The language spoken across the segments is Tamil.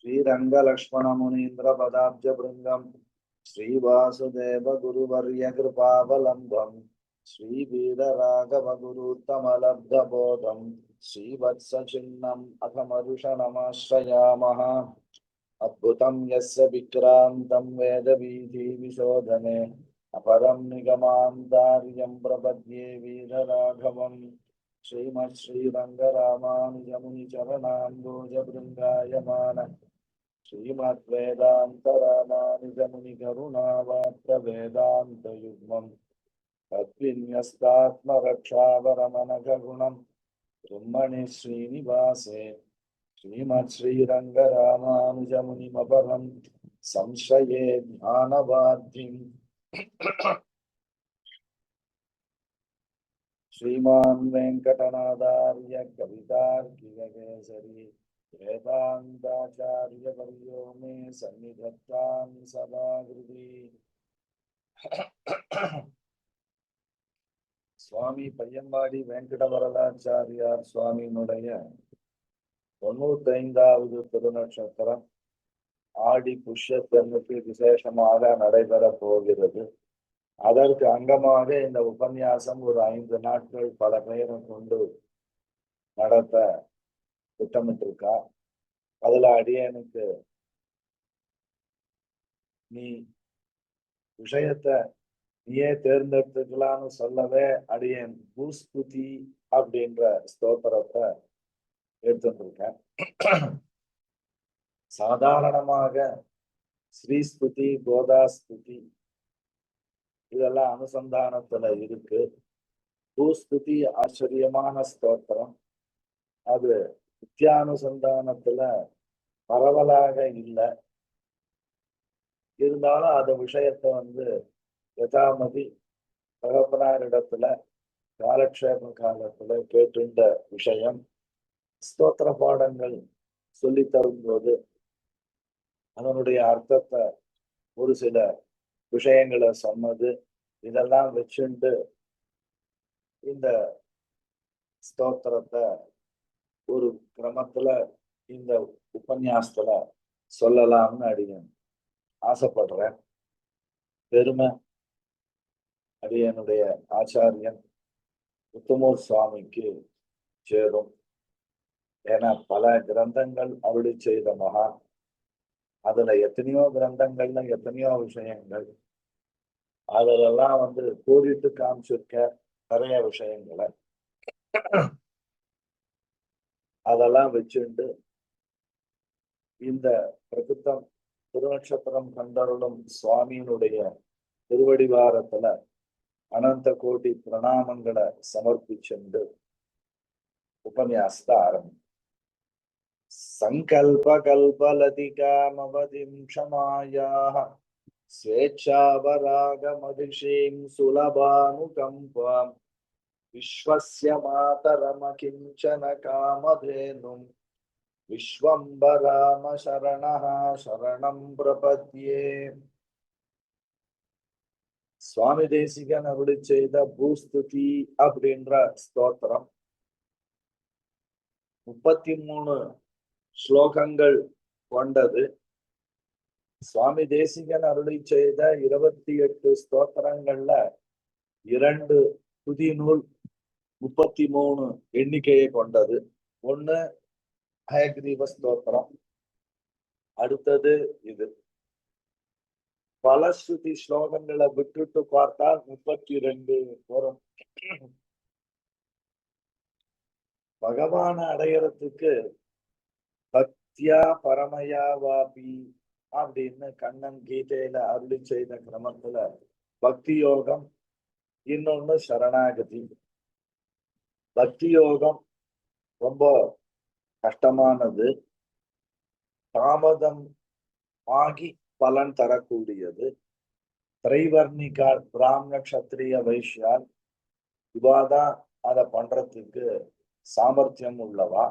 श्रीरंगलक्ष्मण मुनीन्द्र पदाब्ज भृंगम श्रीवासुदेव गुरुवर्य कृपावलंबम श्रीवीर राघव गुरुतमलब्ध बोधम श्रीवत्स चिन्नम अथमरुषणमाश्रयामः अद्भुतं यस्य विक्रान्तं वेद वीथि विशोधने अपरं निगमान्तार्यं प्रपद्ये वीरराघवम् श्रीमत् श्रीरङ्गरामानुजमुनिचरणाम्बोज बृन्दायमान श्रीमद्वेदान्तरामानुजमुनिकरुणावात्र वेदान्तयुग्मम् तद्विन्यस्तात्मरक्षावरमनघगुणम् ब्रह्मणि श्रीनिवासे श्रीमत् श्रीरङ्गरामानुजमुनिमपरं संशये ज्ञानवाद्धिम् श्रीमान् वेंकटनाथार्य कवितार्किककेसरी वेदान्ताचार्यवर्यो मे सन्निधत्तां सदा हृदि। சுவாமி பையன்பாடி வெங்கடவரதாச்சாரியார் சுவாமியினுடைய 95வது திருநட்சத்திரம் ஆடி புஷ்யத்தன்னுக்கு விசேஷமாக நடைபெற போகிறது. அதற்கு அங்கமாக இந்த உபன்யாசம் ஒரு 5 நாட்கள் பல பெயரை கொண்டு நடத்த திட்டமிட்டிருக்கா. அதுல அடியனுக்கு நீ விஷயத்தை நீயே தேர்ந்தெடுத்துக்கலான்னு சொல்லவே அடியன் பூஸ்துதி அப்படின்ற ஸ்தோத்திரத்தை எடுத்துருக்கேன். சாதாரணமாக ஸ்ரீஸ்துதி கோதாஸ்துதி இதெல்லாம் அனுசந்தானத்துல இருக்கு. பூஸ்துதி ஆச்சரியமான ஸ்தோத்திரம். அது நித்தியானுசந்தானத்துல பரவலாக இல்லை. இருந்தாலும் அந்த விஷயத்தை யதாமதி தகப்பனாரிடத்துல காலக்ஷேப காலத்துல கேட்டுண்ட விஷயம். ஸ்தோத்திர பாடங்கள் சொல்லி தரும்போது அதனுடைய அர்த்தத்தை ஒரு சில விஷயங்களை சொன்னது இதெல்லாம் வச்சுண்டு இந்த ஸ்தோத்திரத்தை ஒரு கிரமத்துல இந்த உபன்யாசத்துல சொல்லலாம்னு அடியேன் ஆசைப்படுறேன். பெருமை அடியனுடைய ஆச்சாரியன் உத்தமூர் சுவாமிக்கு சேரும். ஏன்னா பல கிரந்தங்கள் அருளி செய்த மகான். அதுல எத்தனையோ கிரந்தங்கள்ல எத்தனையோ விஷயங்கள் அதெல்லாம் கோடிட்டு காமிச்சிருக்க நிறைய விஷயங்களை அதெல்லாம் வச்சுண்டு இந்த பிரகிருத்தம் திருநட்சத்திரம் கண்டருளும் சுவாமியினுடைய திருவடிவாரத்துல அனந்த கோடி பிரணாமங்களை சமர்ப்பிச்சுண்டு உபன்யாசத்தை ஆரம்பி. சங்கல்ப கல்பலதிகாமவதிம் க்ஷமாயாஹ ஸ்வேச்சாவராகமதிஷீம் சுலபானுகம்பாம் விஸ்வஸ்ய மாதரமகிஞ்சன காமதேனும் விஸ்வம்பராம சரணஹ சரணம் பிரபத்யே. சுவாமி தேசிகன் அருளி செய்த பூஸ்துதி அப்படின்ற ஸ்தோத்திரம் 33 ஸ்லோகங்கள் கொண்டது. சுவாமி தேசிகன் அருளி செய்த 28 ஸ்தோத்திரங்கள்ல 2 துதி நூல் 33 எண்ணிக்கையை கொண்டது. ஒண்ணு ஹயக்ரீவ ஸ்தோத்திரம், அடுத்தது இது. பல ஸ்ருதி ஸ்லோகங்களை விட்டுட்டு பார்த்தால் 32 வரும். பகவான அடையறதுக்கு பக்தியா பரமயா வாபி அப்படின்னு கண்ணன் கீதையில அருளி செய்த கிரமத்துல பக்தி யோகம், இன்னொன்னு சரணாகதி. பக்தி யோகம் ரொம்ப கஷ்டமானது, தாமதம் ஆகி பலன் தரக்கூடியது. திரைவர்ணிகா பிராமண கஷத்திரிய வைஷ்யால் இவாதான் அதை பண்றதுக்கு சாமர்த்தியம் உள்ளவா.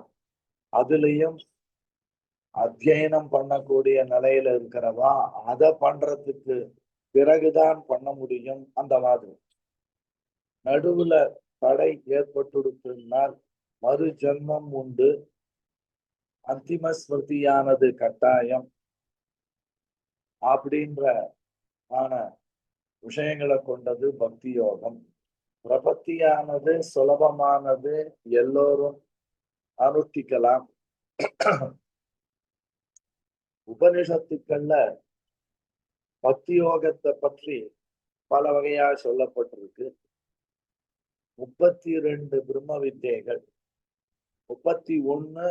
அதுலயும் அத்தியனம் பண்ணக்கூடிய நிலையில இருக்கிறவா அதை பண்றதுக்கு பிறகுதான் பண்ண முடியும். அந்த மாதிரி நடுவுல தடை ஏற்பட்டுடுத்தினால் மறு ஜென்மம் உண்டு. அந்திம ஸ்மிருதியானது கட்டாயம் அப்படின்ற ஆன விஷயங்களை கொண்டது பக்தி யோகம். பிரபத்தியானது சுலபமானது, எல்லோரும் அனுஷ்டிக்கலாம். உபனிஷத்துக்கள்ல பக்தி யோகத்தை பற்றி பல வகையா சொல்லப்பட்டிருக்கு. 32 பிரம்ம வித்தைகள், 31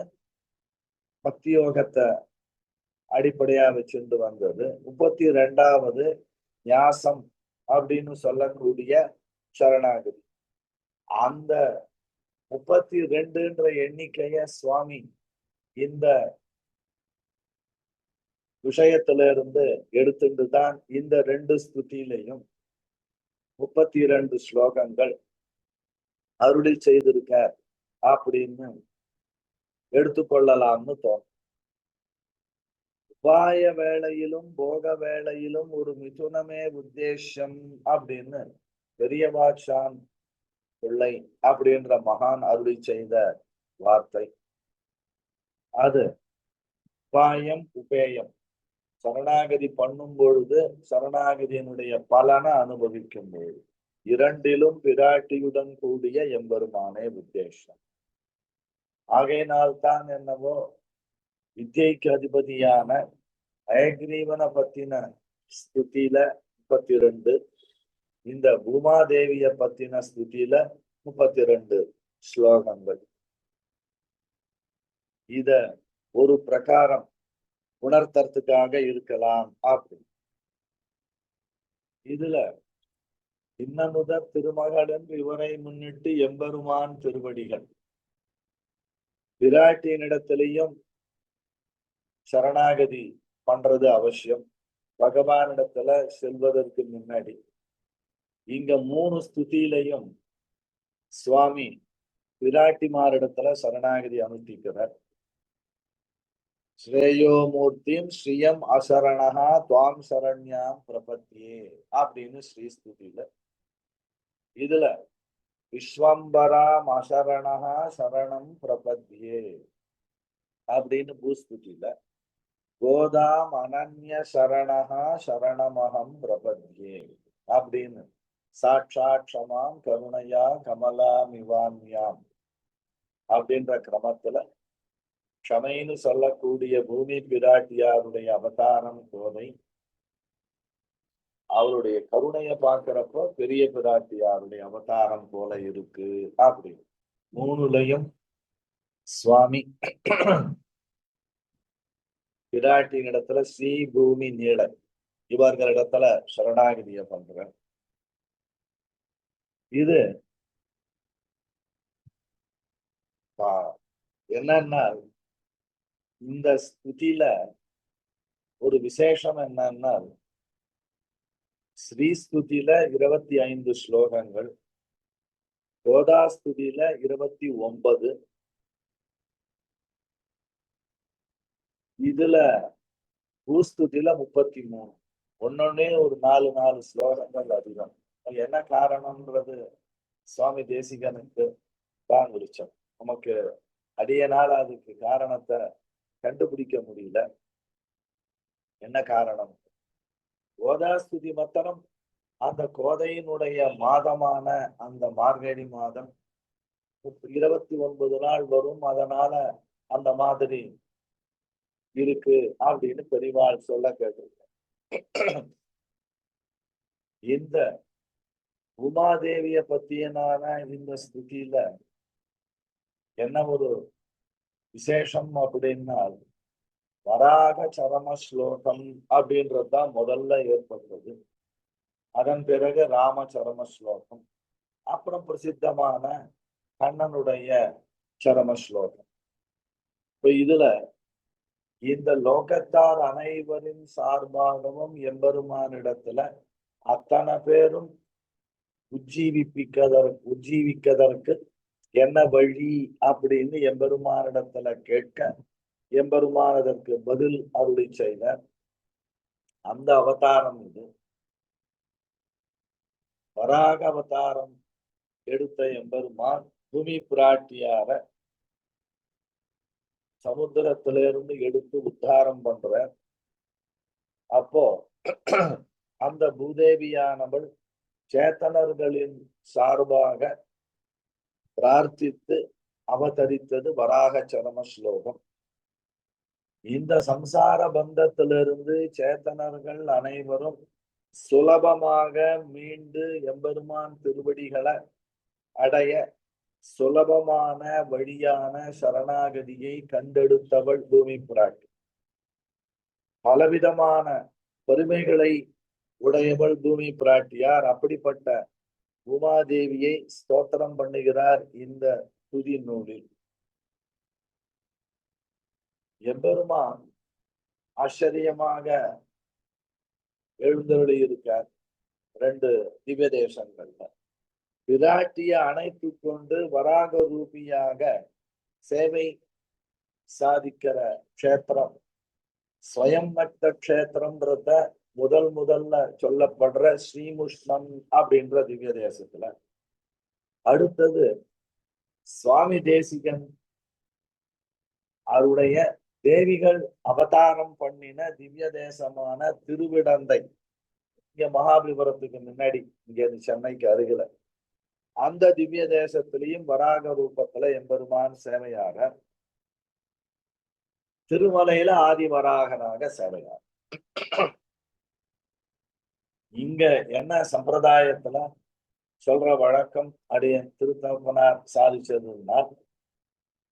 பக்தி யோகத்தை அடிப்படையா வச்சுட்டு வந்தது. 32வது ஞாசம் அப்படின்னு சொல்லக்கூடிய சரணாகதி. அந்த 32ன்ற எண்ணிக்கைய சுவாமி இந்த விஷயத்துல இருந்து எடுத்துட்டு தான் இந்த 2 ஸ்துதியிலையும் 32 ஸ்லோகங்கள் அருளி செய்திருக்க அப்படின்னு எடுத்துக்கொள்ளலாம்னு தோணும். உபாய வேளையிலும் போக வேளையிலும் ஒரு மிதுனமே உத்தேசம் அப்படின்னு பெரியவாச்சான் பிள்ளை அப்படின்ற மகான் அருளி செய்த வார்த்தை. அது உபாயம் உபேயம். சரணாகதி பண்ணும் பொழுது சரணாகதியினுடைய பலனை அனுபவிக்கும் பொழுது இரண்டிலும் பிராட்டியுடன் கூடிய எம்பெருமானே உத்தேசம். ஆகையினால்தான் என்னவோ வித்யைக்கு அதிபதியான ஹயக்ரீவனை பத்தின ஸ்துதியில 32, இந்த பூமாதேவிய பத்தின ஸ்துதியில 32 ஸ்லோகங்கள். இத ஒரு பிரகாரம் உணர்த்தறதுக்காக இருக்கலாம். அப்படி இதுல இன்னமுத திருமகளின் இவரை முன்னிட்டு எம்பெருமான் திருவடிகள். பிராட்டியினிடத்திலையும் சரணாகதி பண்றது அவசியம். பகவானிடத்துல செல்வதற்கு முன்னாடி இங்க 3 ஸ்துதியிலையும் சுவாமி பிராட்டிமாரிடத்துல சரணாகதி அனுஷ்டிக்கிறார். ஸ்ரேயோ மூர்த்திம் ஸ்ரீயம் அசரணஹா துவாம் சரண்யாம் பிரபத்தியே அப்படின்னு ஸ்ரீ ஸ்துதியில. இதுல விஸ்வம்பராம் அசரணஹா சரணம் பிரபத்தியே அப்படின்னு பூஸ்துதியில கோதாம் அனன்ய சரணஹா சரணமகம் பிரபத்தியே அப்படின்னு சாட்சாத் க்ஷமாம் கருணையா கமலாமிவான்யாம் அப்படின்ற கிரமத்துல க்ஷமைன்னு சொல்லக்கூடிய பூமி பிராட்டியாருடைய அவதாரம் கோதை. அவருடைய கருணையை பார்க்கிறப்போ பெரிய பிராட்டியாருடைய அவதாரம் போல இருக்கு. அப்படி 3லையும் சுவாமி பிராட்டியின் இடத்துல ஸ்ரீ பூமி நீள இவர்களிடத்துல சரணாகதிய பண்ற. இது என்னன்னா இந்த ஸ்துதியில ஒரு விசேஷம் என்னன்னா ஸ்ரீஸ்துதியில 25 ஸ்லோகங்கள், கோதாஸ்துதியில 29, இதுல பூஸ்துதியில 33. ஒன்னொன்னே ஒரு 4 ஸ்லோகங்கள் அதிகம். என்ன காரணம்ன்றது சுவாமி தேசிகனுக்கு தான் விருச்சம். நமக்கு அடியனால அதுக்கு காரணத்தை கண்டுபிடிக்க முடியல. என்ன காரணம்? கோதாஸ்துதி மத்தனம் அந்த கோதையினுடைய மாதமான அந்த மார்கழி மாதம் 29 நாள் வரும். அதனால அந்த மாதிரி இருக்கு அப்படின்னு பெரியவாள் சொல்ல கேட்டிருக்கேன். இந்த உமாதேவிய பத்தியனான இந்த ஸ்துதியில என்ன ஒரு விசேஷம் அப்படின்னா வராக சரம ஸ்லோகம் அப்படின்றதுதான் முதல்ல ஏற்பட்டது. அதன் பிறகு ராமச்சரம ஸ்லோகம், அப்புறம் பிரசித்தமான கண்ணனுடைய சரம ஸ்லோகம். இப்ப இதுல இந்த லோகத்தார் அனைவரின் சார்பாகவும் எம்பெருமானிடத்துல அத்தனை பேரும் உஜ்ஜீவிக்கதற்கு என்ன வழி அப்படின்னு எம்பெருமானிடத்துல கேட்க எம்பெருமான் அதற்கு பதில் அருளி செய்தார். அந்த அவதாரம் இது. வராக அவதாரம் எடுத்த எம்பெருமான் பூமி பிராட்டியார சமுத்திரத்திலிருந்து எடுத்து உத்தாரம் பண்ற. அப்போ அந்த பூதேவியானவள் சேத்தனர்களின் சார்பாக பிரார்த்தித்து அவதரித்தது வராக சரம ஸ்லோகம். இந்த சம்சார பந்தத்திலிருந்து சேத்தனர்கள் அனைவரும் சுலபமாக மீண்டு எம்பெருமான் திருவடிகளை அடைய சுலபமான வழியான சரணாகதியை கண்டெடுத்தவள் பூமி பிராட்டி. பலவிதமான பெருமைகளை உடையவள் பூமி பிராட்டியார். அப்படிப்பட்ட உமாதேவியை ஸ்தோத்திரம் பண்ணுகிறார் இந்த துதி நூலில். எம்பெருமான் ஆச்சரியமாக எழுந்தருளி இருக்கார் 2 திவ்ய தேசங்கள்ல. பிராட்டிய அணைத்து கொண்டு வராக ரூபியாக சேவை சாதிக்கிற கஷேத்திரம் ஸ்வயம்பக்த கஷேத்திரம்ன்றத முதல்ல சொல்லப்படுற ஸ்ரீமுஷ்ணம் அப்படின்ற திவ்ய தேசத்துல. அடுத்தது சுவாமி தேசிகன் அவருடைய தேவிகள் அவதாரம் பண்ணின திவ்ய தேசமான திருவிடந்தை, இங்க மகாபலிபுரத்துக்கு முன்னாடி, இங்க சென்னைக்கு அருகில, அந்த திவ்ய தேசத்திலையும் வராக ரூபத்துல எம்பெருமான் சேவையாக, திருமலையில ஆதிவராகனாக சேவையாக. இங்க என்ன சம்பிரதாயத்துல சொல்ற வழக்கம் அடைய திருத்தப்பனார் சாதிச்சதுன்னா,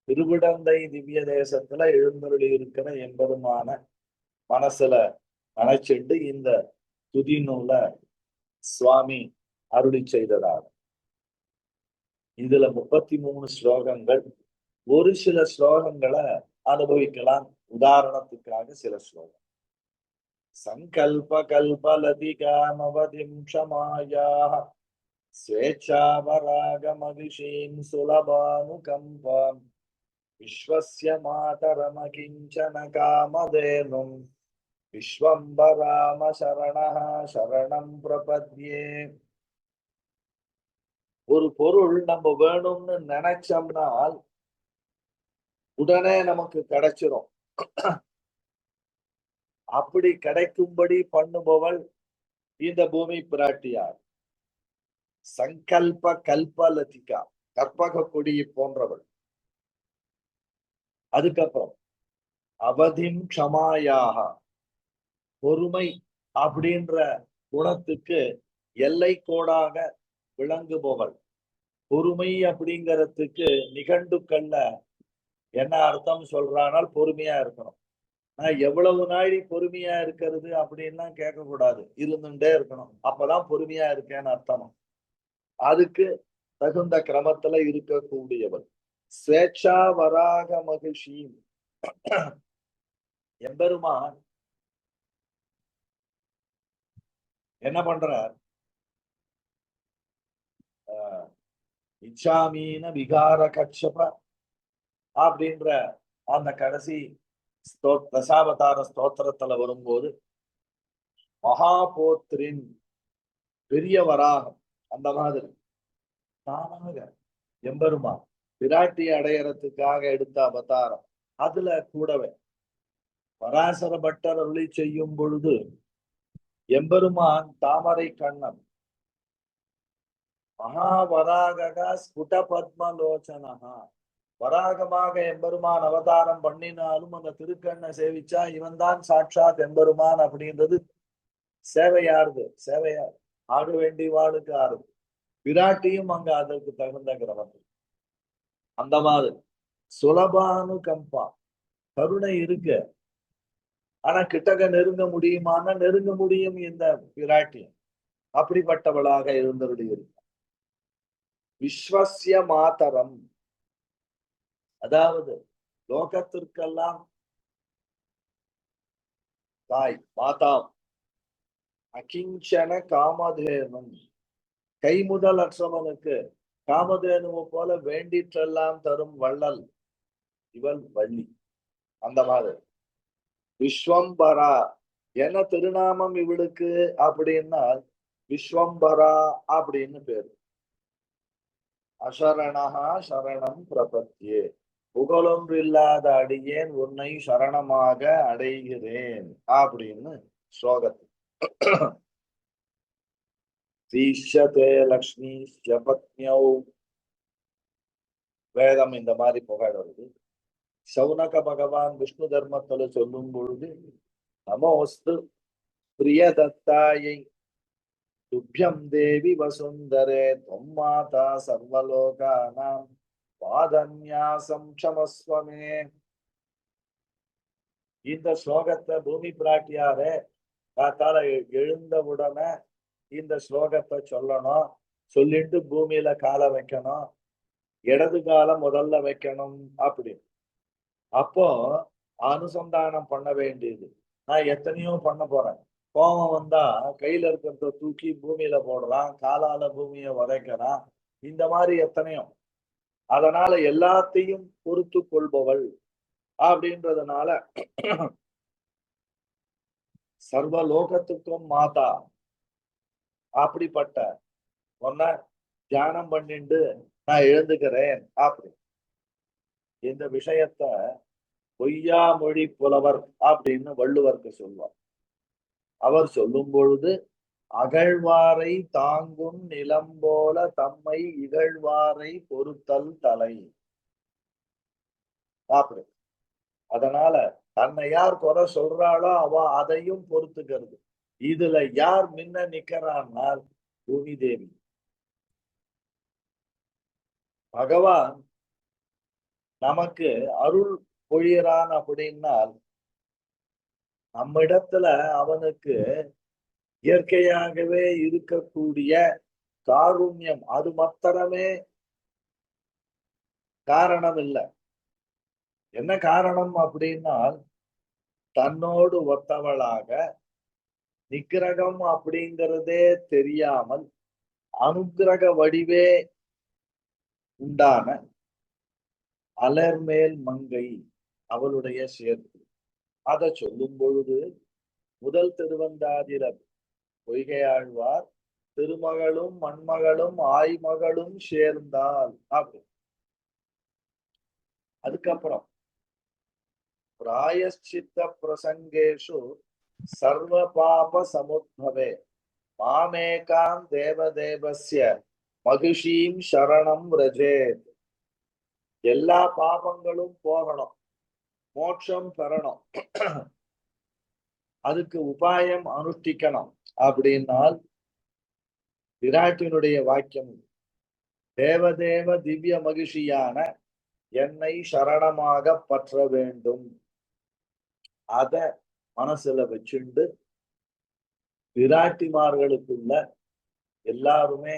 திருவிடந்தை திவ்ய தேசத்துல எழுந்தருளி இருக்கிற எம்பெருமான மனசுல நினைச்சிட்டு இந்த துதி நூல சுவாமி அருளி செய்ததாக. இதுல 33 ஸ்லோகங்கள். ஒரு சில ஸ்லோகங்களை அனுபவிக்கலாம். உதாரணத்துக்காக சில ஸ்லோகம். சங்கல்ப கல்பலதிகாமவதிம் க்ஷமாயாஹ ஸ்வேச்சாவராக மகிஷீம் சுலபானுகம்பாம் விஸ்வஸ்ய மாதரமகிஞ்சன காமதேனும் விஸ்வம்பராம சரணஹ சரணம் பிரபத்யே. ஒரு பொருள் நம்ம வேணும்னு நினைச்சோம்னால் உடனே நமக்கு கிடைச்சிரும். அப்படி கிடைக்கும்படி பண்ணுபவள் இந்த பூமி பிராட்டியார். சங்கல்ப கல்பலதிகா, கற்பக கொடியை போன்றவள். அதுக்கப்புறம் அவதிம் க்ஷமாயாக, பொறுமை அப்படின்ற குணத்துக்கு எல்லை கோடாக விளங்குபவள். பொறுமை அப்படிங்கிறதுக்கு நிகண்டுக்கள்ல என்ன அர்த்தம் சொல்றானால் பொறுமையா இருக்கணும். நான் எவ்வளவு நாளி பொறுமையா இருக்கிறது அப்படின்லாம் கேட்க கூடாது, இருந்துட்டே இருக்கணும். அப்பதான் பொறுமையா இருக்கேன்னு அர்த்தம். அதுக்கு தகுந்த கிரமத்துல இருக்கக்கூடியவள். ஸ்வேச்சா வராக மகிழ்ச்சி. எம்பெருமான் என்ன பண்றார்? இச்சாமீன விகார கட்சப அப்படின்ற அந்த கடைசி தசாவதார ஸ்தோத்திரத்துல வரும்போது மகாபோத்ரின் பெரிய வராகம், அந்த மாதிரி தானாக எம்பெருமான் பிராட்டி அடையறதுக்காக எடுத்த அவதாரம். அதுல கூடவே பராசர பட்டர் அருளி செய்யும் பொழுது எம்பெருமான் தாமரை கண்ணன் மகாவராகா ஸ்புட பத்மலோச்சனஹா. வராகமாக எம்பெருமான் அவதாரம் பண்ணினாலும் அந்த திருக்கண்ணை சேவிச்சா இவன் தான் சாட்சாத் எம்பெருமான் அப்படின்றது சேவையாருது. சேவையார் ஆட வேண்டி வாளுக்கு ஆறுது. பிராட்டியும் அங்க அதற்கு தகுந்த கிரமம். அந்த மாதிரி சுலபானு கம்பா, கருணை இருக்கு. ஆனா கிட்டக நெருங்க முடியுமான நெருங்க முடியும் இந்த பிராட்டி. அப்படிப்பட்டவளாக இருந்தவருடைய விஸ்வசிய மாதரம், அதாவது லோகத்திற்கெல்லாம் தாய் மாதா. அகிஞ்சன காமதேனும், கைமுதல் அற்றவனுக்கு காமதேனுவை போல வேண்டிற்றெல்லாம் தரும் வள்ளல் இவள் வள்ளி. அந்த மாதிரி விஸ்வம்பரா என்ன திருநாமம் இவளுக்கு அப்படின்னா விஸ்வம்பரா அப்படின்னு பேரு. அசரணஹா சரணம் பிரபத்யே. புகழொன்று இல்லாத அடியேன் உன்னை சரணமாக அடைகிறேன் அப்படின்னு ஸ்லோகத்தில் தீஷதே லக்ஷ்மி பத்னியௌ வேதம் இந்த மாதிரி புகழ் வருது. சௌனக பகவான் விஷ்ணு தர்மத்துல சொல்லும் பொழுது நமோஸ்து பிரியதத்தாயை துப்யம் தேவி வசுந்தரே தொம் மாதா சர்வலோகானாம் பாதன்யாசம் க்ஷமஸ்வமே. இந்த ஸ்லோகத்தை பூமி பிராட்டியாரே காத்தால எழுந்தவுடனே இந்த ஸ்லோகத்தை சொல்லணும். சொல்லிட்டு பூமியில காலை வைக்கணும், இடது காலம் முதல்ல வைக்கணும் அப்படின்னு. அப்போ அனுசந்தானம் பண்ண வேண்டியது. நான் எத்தனையோ பண்ண போறேன். கோபம் வந்தா கையில இருக்கிறத தூக்கி பூமியில போடுறான், காலால பூமியை உதைக்கிறான், இந்த மாதிரி எத்தனையோ. அதனால எல்லாத்தையும் பொறுத்து கொள்பவள் அப்படின்றதுனால சர்வ லோகத்துக்கும் மாதா அப்படிப்பட்ட ஒன்ன தியானம் பண்ணிட்டு நான் எழுந்துக்கிறேன் அப்படி. இந்த விஷயத்த பொய்யா மொழி புலவர் அப்படின்னு வள்ளுவருக்கு சொல்வார். அவர் சொல்லும் பொழுது அகழ்வாரை தாங்கும் நிலம் போல தம்மை இகழ்வாரை பொறுத்தல் தலை அப்படி. அதனால தன்னை யார் குறை சொல்றாளோ அவ அதையும் பொறுத்துக்கிறது. இதுல யார் முன்ன நிக்கிறான்னால் பூமி தேவி. பகவான் நமக்கு அருள் பொழியறான் அப்படின்னால் நம்மிடத்துல அவனுக்கு இயற்கையாகவே இருக்கக்கூடிய காருண்யம் அது மாத்திரமே காரணம் இல்லை. என்ன காரணம் அப்படின்னால் தன்னோடு ஒத்தவளாக நிக்கிரகம் அப்படிங்கிறதே தெரியாமல் அனுக்கிரக வடிவே உண்டான அலர்மேல் மங்கை அவளுடைய சேர்த்து. அதை சொல்லும் பொழுது முதல் திருவந்தாதிர பொய்கையாழ்வார் திருமகளும் மண்மகளும் ஆய்மகளும் சேர்ந்தால் அப்படி. அதுக்கப்புறம் பிராயஷ்சித்த பிரசங்கேஷு சர்வ பாப சமுத்பவே மாமேகாம் தேவதேவஸ்ய மகிஷீம் சரணம் ரஜேத். எல்லா பாபங்களும் போகணும், மோட்சம் பெறணும், அதுக்கு உபாயம் அனுஷ்டிக்கணும் அப்படின்னால் விராட்டினுடைய வாக்கியம் தேவதேவ திவ்ய மகிழ்ச்சியான என்னை சரணமாக பற்ற வேண்டும். அத மனசுல வச்சுண்டு விராட்டிமார்களுக்குள்ள எல்லாருமே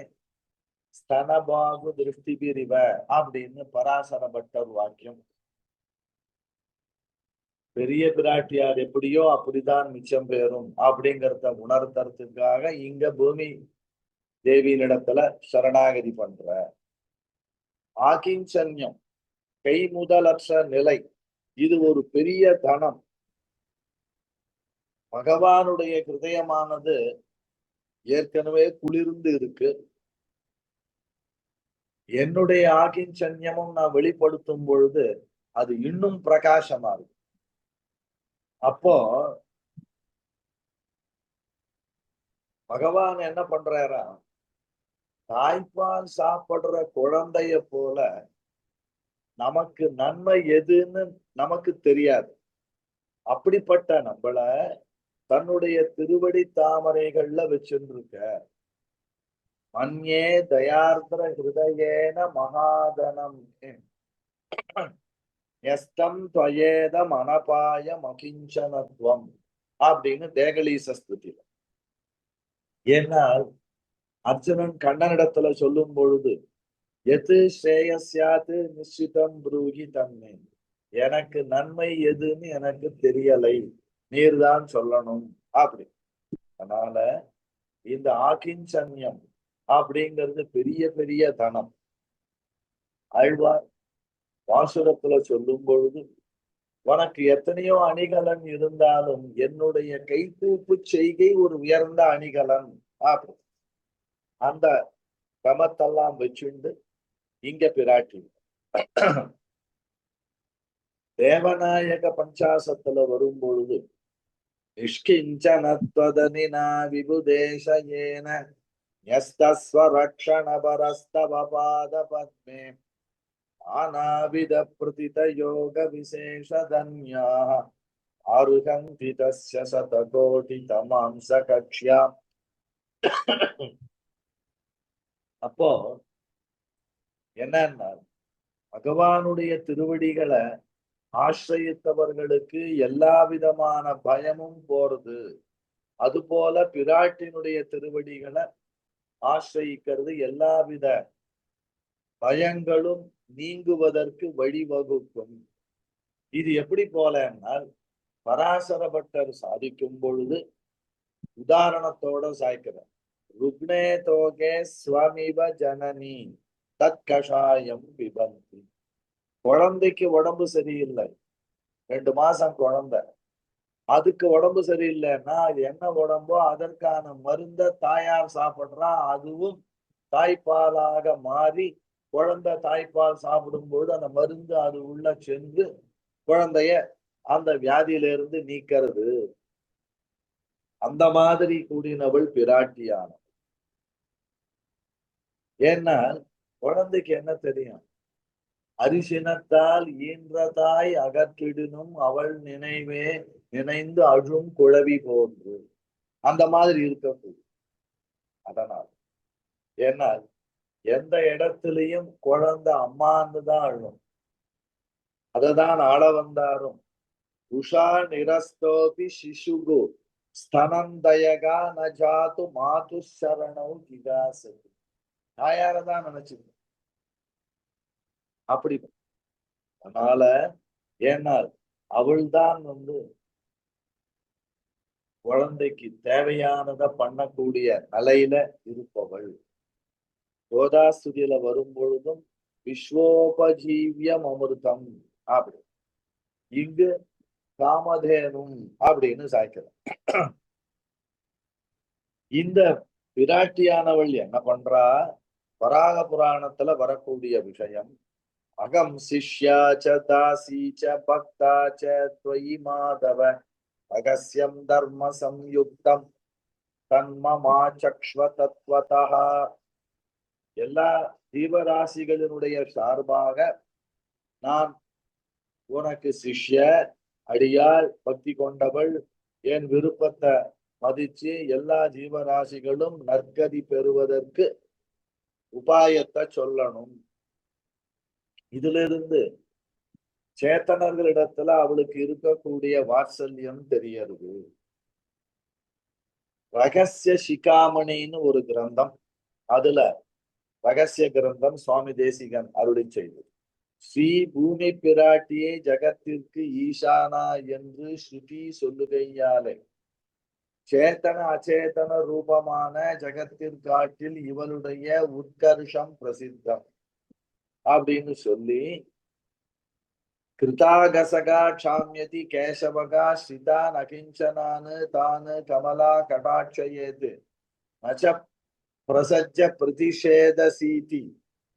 ஸ்தனபாகு திருஷ்டி பிரிவ அப்படின்னு பராசர பட்டர் வாக்கியம். பெரிய பிராட்டியார் எப்படியோ அப்படிதான் மிச்சம் பெறும் அப்படிங்கிறத உணர்த்துறதுக்காக இங்க பூமி தேவியினிடத்துல சரணாகதி பண்ற. ஆகிஞ்சன்யம் கை முதலற்ற நிலை, இது ஒரு பெரிய தனம். பகவானுடைய ஹிருதயமானது ஏற்கனவே குளிர்ந்து இருக்கு. என்னுடைய ஆகிஞ்சன்யமும் நான் வெளிப்படுத்தும் பொழுது அது இன்னும் பிரகாசமா இருக்கு. அப்போ பகவான் என்ன பண்றாரா, தாய்ப்பால் சாப்பிடுற குழந்தைய போல நமக்கு நன்மை எதுன்னு நமக்கு தெரியாது. அப்படிப்பட்ட நம்மள தன்னுடைய திருவடி தாமரைகள்ல வச்சுருக்க. மன்யே தயார்திர ஹிருதயேன மகாதனம் எஸ்தம் துவயேத மனபாய மகிஞ்சனத்வம் அப்படின்னு தேகலீச ஸ்துதியில. ஏன்னால் அர்ஜுனன் கண்ணனிடத்துல சொல்லும் பொழுது எது ஸ்ரேயஸ்யாது நிச்சிதம் ப்ரூஹி தன்மை, எனக்கு நன்மை எதுன்னு எனக்கு தெரியலை, நீர்தான் சொல்லணும் அப்படி. அதனால இந்த ஆகிஞ்சன்யம் அப்படிங்கிறது பெரிய பெரிய தனம். ஆழ்வார் வாசுரத்துல சொல்லும் பொழுது உனக்கு எத்தனையோ அணிகலன் இருந்தாலும் என்னுடைய கைகூப்பு செய்கை ஒரு உயர்ந்த அணிகலன் அப்படி. அந்த கிரமத்தெல்லாம் வச்சுண்டு இங்க பிராட்டி தேவநாயக பஞ்சாசத்துல வரும் பொழுது நிஷ்கிஞ்சனத்வதனினா விபுதேசயேன யஸ்தஸ்வரக்ஷணபரஸ்தவ பாத பத்மே ஆனாவித பிரதித யோக விசேஷதன்யாः ஆருகந்தி தஸ்ய சதகோடி தமாம்ச கக்ஷ்யா. அப்போ என்னன்னா, பகவானுடைய திருவடிகளை ஆசிரியத்தவர்களுக்கு எல்லா விதமான பயமும் போறது. அது போல பிராட்டினுடைய திருவடிகளை ஆசிரியிக்கிறது எல்லாவித பயங்களும் நீங்குவதற்கு வழிவகுக்கும். இது எப்படி போலன்னால், பராசர பட்டர் சாதிக்கும் பொழுது உதாரணத்தோட சாய்க்கிறார். ருக்னே தோகே ஸ்வமிவ ஜனனி தத் கஷாயம் பிபந்தி. குழந்தைக்கு உடம்பு சரியில்லை, 2 மாசம் குழந்தை, அதுக்கு உடம்பு சரியில்லைன்னா அது என்ன உடம்போ அதற்கான மருந்த தாயார் சாப்பிடுறா. அதுவும் தாய்ப்பாலாக மாறி குழந்தை தாய்ப்பால் சாப்பிடும் பொழுது அந்த மருந்து அது உள்ள சென்று குழந்தைய அந்த வியாதியிலிருந்து நீக்கிறது. அந்த மாதிரி கூடினவள் பிராட்டியானவள். ஏன்னா குழந்தைக்கு என்ன தெரியும்? அரிசினத்தால் ஈன்றதாய் அகற்றிடனும் அவள் நினைவே நினைந்து அழும் குழவி போன்று அந்த மாதிரி இருக்கக்கூடும். அதனால் ஏன்னா எந்த இடத்திலையும் குழந்தை அம்மான்னு தான் அழும். அததான் ஆள வந்தாரும் உஷா நிரஸ்தோபி சிசுகு ஸ்தனந்தயகா நஜாத்து மாது சரணம் கிகாசதி. தாயாரதான் நினைச்சுக்கணும் அப்படி. அதனால ஏனால் அவள்தான் குழந்தைக்கு தேவையானதை பண்ணக்கூடிய நிலையில இருப்பவள். கோதாஸ்துதியில வரும் பொழுதும் விஸ்வோபஜீவியம் அமிர்தம் அப்படி, இங்கு காமதேனும் அப்படின்னு சாய்க்கிறோம். இந்த பிராட்டியானவள் என்ன பண்றா? வராக புராணத்துல வரக்கூடிய விஷயம். அகம் சிஷ்யாச்ச தாசீச்ச பக்தாச்ச த்வயி மாதவ அகஸ்யம் தர்ம சம்யுக்தம் தன்மமா சக்ஷ்வ தத்வதா. எல்லா ஜீவராசிகளினுடைய சார்பாக நான் உனக்கு சிஷ்ய, அடியாள், பக்தி கொண்டவள், என் விருப்பத்தை மதிச்சு எல்லா ஜீவராசிகளும் நற்கதி பெறுவதற்கு உபாயத்தை சொல்லணும். இதிலிருந்து சேத்தனர்களிடத்துல அவளுக்கு இருக்கக்கூடிய வாத்சல்யம் தெரியறது. ரகசிய சிகாமணின்னு ஒரு கிரந்தம், அதுல ரகசிய கிரந்தம் சுவாமி தேசிகன் அருளி செய்தது. ஸ்ரீ பூமி பிராட்டியை ஜகத்திற்கு ஈசானா என்று ஸ்ருதி சொல்லுகையாலே சேத்தன அச்சேதன ரூபமான ஜகத்திற்காட்டில் இவளுடைய உத்கர்ஷம் பிரசித்தம் அப்படின்னு சொல்லி, கிருதாகசகா சாமியதி கேசவகா ஸ்ரிதா நகிஞ்சனானு தானு கமலா கடாட்சயேது நச்ச பிரசஜ்ஜ பிரதிஷேதசீதி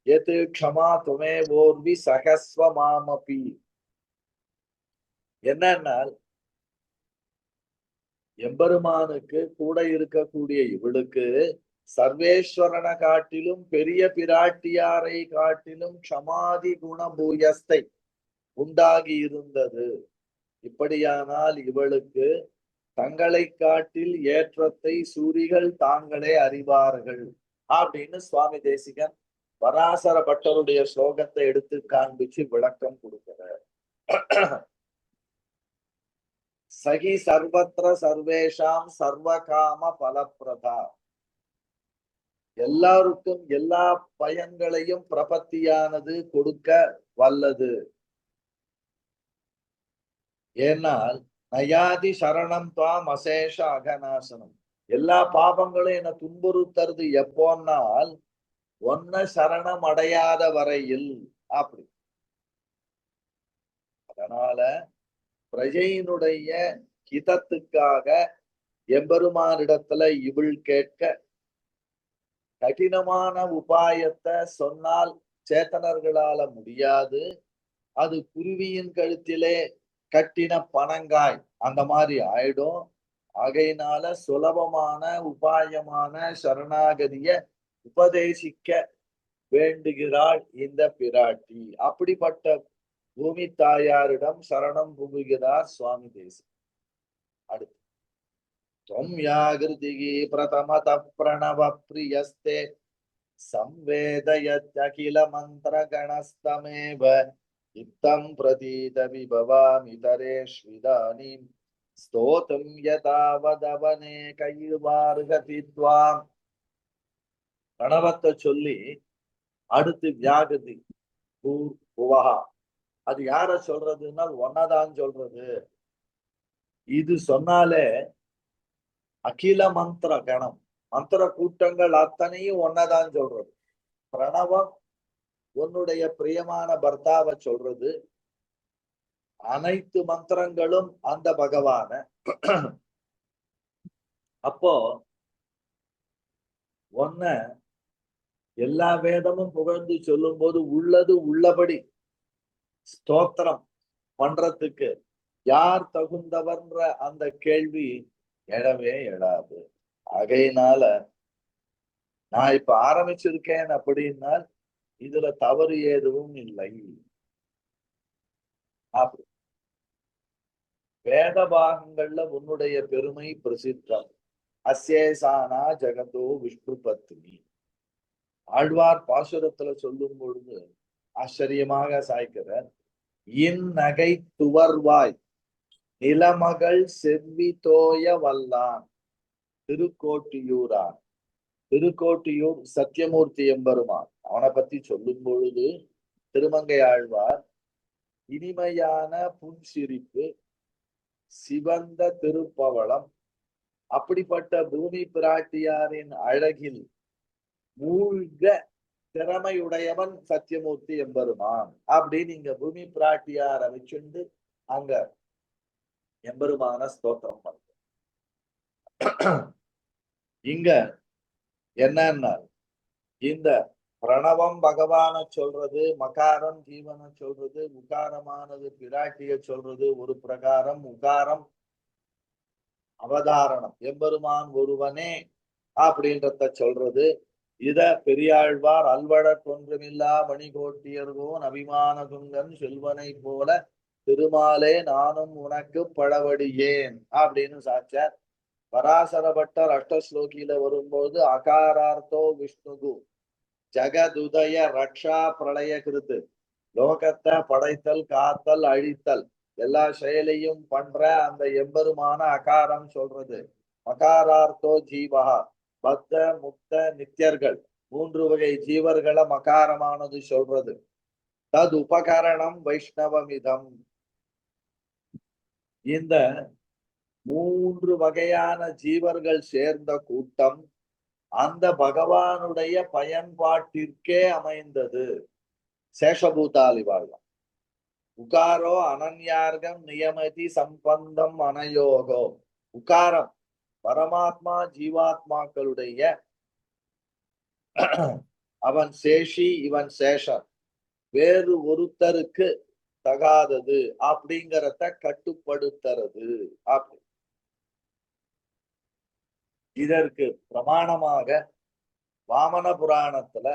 எது க்ஷமா துமே ஓர்வி சகஸ்வமாமபி. என்னன்னா, எம்பெருமானுக்கு கூட இருக்கக்கூடிய இவளுக்கு சர்வேஸ்வரனை காட்டிலும் பெரிய பிராட்டியாரை காட்டிலும் க்ஷமாதி குணபூயஸ்தை உண்டாகி இருந்தது. இப்படியானால் இவளுக்கு தங்களை காட்டில் ஏற்றத்தை சூரிகள் தாங்களே அறிவார்கள் அப்படின்னு சுவாமி தேசிகன் பராசர பட்டருடைய ஸ்லோகத்தை எடுத்து காண்பிச்சு விளக்கம் கொடுக்கிறார். சகி சர்வத்திர சர்வேஷாம் சர்வகாம பலப்பிரதா. எல்லாருக்கும் எல்லா பயன்களையும் பிரபத்தியானது கொடுக்க வல்லது. ஏனால் நயாதி சரணம் துவாம் அசேஷ அகநாசனம். எல்லா பாபங்களும் என்ன துன்புறுத்துறது எப்போன்னால் ஒன்ன சரணம் அடையாத வரையில் அப்படி. அதனால பிரஜையினுடைய ஹிதத்துக்காக எம்பெருமானிடத்துல இவள் கேட்க கடினமான உபாயத்தை சொன்னால் சேத்தனர்களால முடியாது. அது குருவியின் கழுத்திலே கட்டின பனங்காய் அந்த மாதிரி ஆயிடும். ஆகையினால சுலபமான உபாயமான சரணாகதிய உபதேசிக்க வேண்டுகிறாள் இந்த பிராட்டி. அப்படிப்பட்ட பூமி தாயாரிடம் சரணம் புகுகிறார் சுவாமி தேசிகன். அடுத்து त्वं प्रथमतः प्रणव प्रियस्ते संवेदयत्यखिल मन्त्रगणस्तमेव इत्थं प्रतीत विभवामितरेष्विदानीं स्तोतुं यतावदवने கைவார்கதி त्वाम्. பிரணவத்தை சொல்லி அடுத்து வியாகதி புவஹா. அது யார சொல்றதுன்னா ஒன்னதான் சொல்றது. இது சொன்னாலே அகில மந்திர கணம் மந்திர கூட்டங்கள் அத்தனையும் ஒன்னதான் சொல்றது. பிரணவம் உன்னுடைய பிரியமான பர்த்தாவை சொல்றது. அனைத்து மந்திரங்களும் அந்த பகவான. அப்போ ஒன்ன எல்லா வேதமும் புகழ்ந்து சொல்லும் போது உள்ளது உள்ளபடி ஸ்தோத்திரம் பண்றதுக்கு யார் தகுந்தவர்ன்ற அந்த கேள்வி எழவே எழாது. ஆகையினால நான் இப்ப ஆரம்பிச்சிருக்கேன் அப்படின்னா இதுல தவறு எதுவும் இல்லை. அப்படி வேத பாகங்கள்ல உன்னுடைய பெருமை பிரசித்தம். அசேசானா ஜெகதோ விஷ்ணு பத்னி. ஆழ்வார் பாசுரத்துல சொல்லும் பொழுது ஆச்சரியமாக சாய்க்கிறார். இந்நகை துவர்வாய் நிலமகள் செவ்வி தோய வல்லான் திருக்கோட்டியூரான். திருக்கோட்டியூர் சத்தியமூர்த்தி எம்பெருமான். அவனை பத்தி சொல்லும் பொழுது திருமங்கை ஆழ்வார் இனிமையான புன்சிரிப்பு, சிவந்த திருப்பவளம், அப்படிப்பட்ட பூமி பிராட்டியாரின் அழகில் மூழ்க திறமையுடையவன் சத்தியமூர்த்தி எம்பெருமான் அப்படின்னு இங்க பூமி பிராட்டியார வச்சுண்டு அங்க எம்பெருமான ஸ்தோத்திரம் பண்ண. இங்க என்னன்னா இந்த பிரணவம் பகவான சொல்றது, மகாரம் ஜீவன சொல்றது, உகாரமானது பிராட்டிய சொல்றது ஒரு பிரகாரம். உகாரம் அவதாரணம் எம்பெருமான் ஒருவனே அப்படின்றத சொல்றது. இத பெரியாழ்வார் அல்வழக் ஒன்றுமில்லா மணிகோட்டியர்கோன் அபிமான துங்கன் செல்வனை போல திருமாலே நானும் உனக்கு பழவடியேன் அப்படின்னு சாச்சார். பராசரபட்டர் அஷ்டஸ்லோகியில வரும்போது அகாரார்த்தோ விஷ்ணுகு ஜகதுதய ரக்ஷா பிரளய கிருத்து. லோகத்தை படைத்தல், காத்தல், அழித்தல் எல்லா செயலையும் பண்ற அந்த எம்பெருமான அகாரம் சொல்றது. மகாரார்த்தோ ஜீவகா. பத்த முக்த நித்தியர்கள் 3 வகை ஜீவர்களை மகாரமானது சொல்றது. தது உபகரணம் வைஷ்ணவமிதம். இந்த 3 வகையான ஜீவர்கள் சேர்ந்த கூட்டம் அந்த பகவானுடைய பயன்பாட்டிற்கே அமைந்தது. சேஷபூதாலி வாழ்வம். உகாரோ அனன்யார்கம் நியமதி சம்பந்தம் அனயோகோ. உகாரம் பரமாத்மா ஜீவாத்மாக்களுடைய அவன் சேஷி இவன் சேஷன், வேறு ஒருத்தருக்கு தகாதது அப்படிங்கிறத கட்டுப்படுத்துறது. அப்படி இதற்கு பிரமாணமாக வாமன புராணத்துல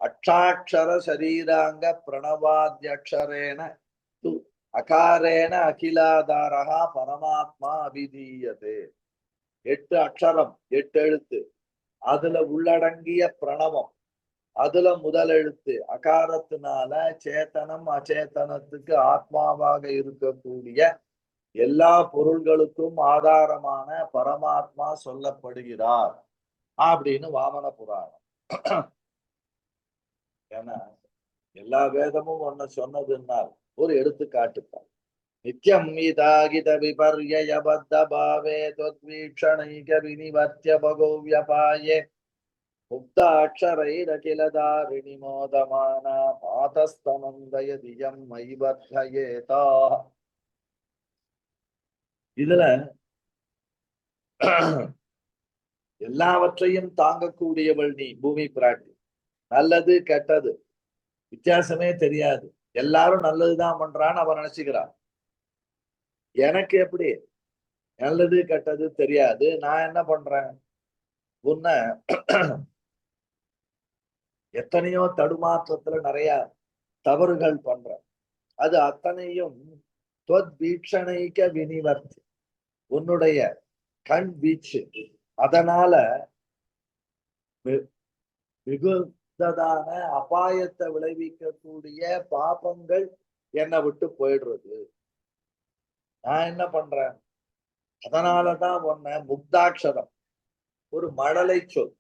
அக்ஷாட்சர சரீராங்க பிரணவாத்யக்ஷரேன து அகாரேன அகிலாதாரகா பரமாத்மா அபிதீயதே. 8 அக்ஷரம் 8 எழுத்து, அதுல உள்ளடங்கிய பிரணவம், அதுல முதல் எழுத்து அகாரத்தினால சேத்தனம் அச்சேதனத்துக்கு ஆத்மாவாக இருக்கக்கூடிய எல்லா பொருள்களுக்கும் ஆதாரமான பரமாத்மா சொல்லப்படுகிறார் அப்படின்னு வாமன புராணம். ஏன்னா எல்லா வேதமும் ஒன்ன சொன்னதுன்னால் ஒரு எடுத்துக்காட்டுத்தான். நித்யம் மீதாகித விபர்யபத்த பாவே தொத்வீக்ஷணைக வினிவர்த்திய பகோவ்யபாயே முக்தாட்சரைரகிலதாரிணி மோதமானா மாதஸ்தமந்தய தியம் மைவர்த்தயேதா. இதுல எல்லாவற்றையும் தாங்கக்கூடியவள் நீ பூமி பிராட்டி. நல்லது கெட்டது வித்தியாசமே தெரியாது. எல்லாரும் நல்லதுதான் பண்றான்னு அவன் நினைச்சுக்கிறான். எனக்கு எப்படி நல்லது கெட்டது தெரியாது. நான் என்ன பண்றேன், உன்னை எத்தனையோ தடுமாற்றத்துல நிறைய தவறுகள் பண்றேன். அது அத்தனையும் வீட்சணைக்க வினிவர்த்தி, உன்னுடைய கண் வீச்சு. அதனால மிகுந்ததான அபாயத்தை விளைவிக்கக்கூடிய பாபங்கள் என்னை விட்டு போயிடுறது. நான் என்ன பண்றேன், அதனாலதான் உன்னை முக்தாட்சரம், ஒரு மழலை சொல்,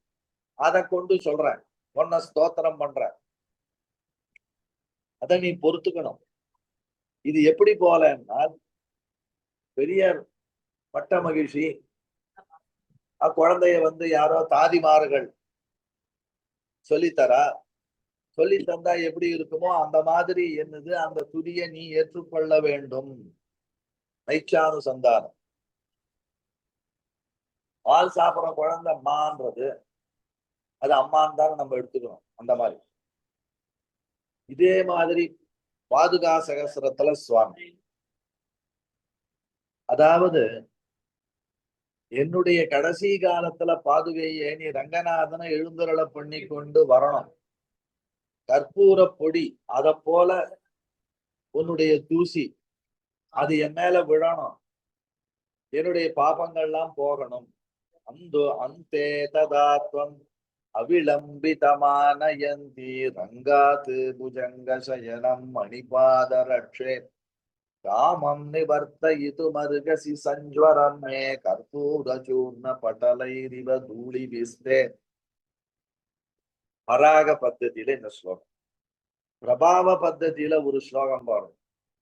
அதை கொண்டு சொல்றேன், உன்னை ஸ்தோத்திரம் பண்றேன். அதை நீ பொறுத்துக்கணும். இது எப்படி போலன்னா, பெரிய பட்ட மகிழ்ச்சி குழந்தைய யாரோ தாதிமார்கள் சொல்லித்தரா, சொல்லி தந்தா எப்படி இருக்குமோ அந்த மாதிரி என்னது அந்த துதியை நீ ஏற்றுக்கொள்ள வேண்டும். நைச்சானுசந்தானம். பால் சாப்பிட்ற குழந்தை அம்மான்றது, அது அம்மான்னு தானே நம்ம எடுத்துக்கணும். அந்த மாதிரி இதே மாதிரி பாதுகா சகஸ்ரத்துல சுவாமி, அதாவது என்னுடைய கடைசி காலத்துல பாதுகையை நீ ரங்கநாதனை எழுந்தருளை பண்ணி கொண்டு வரணும். கற்பூர பொடி அத போல உன்னுடைய தூசி அது என் மேல விழணும். என்னுடைய பாபங்கள்லாம் போகணும். அந்தே ததாத்வம் அவிளம்பிதமானயந்தி ரங்காத்து புஜங்க சயனம் மணிபாத ரட்சே காமம் நிவர்த்தயிது மருகசி சஞ்வரம் மே கற்பூர சூர்ண பட்டலைரிவ தூளி விஸ்தே. பராக பத்ததியில இந்த ஸ்லோகம். பிரபாவ பத்ததியில ஒரு ஸ்லோகம் பாருங்க.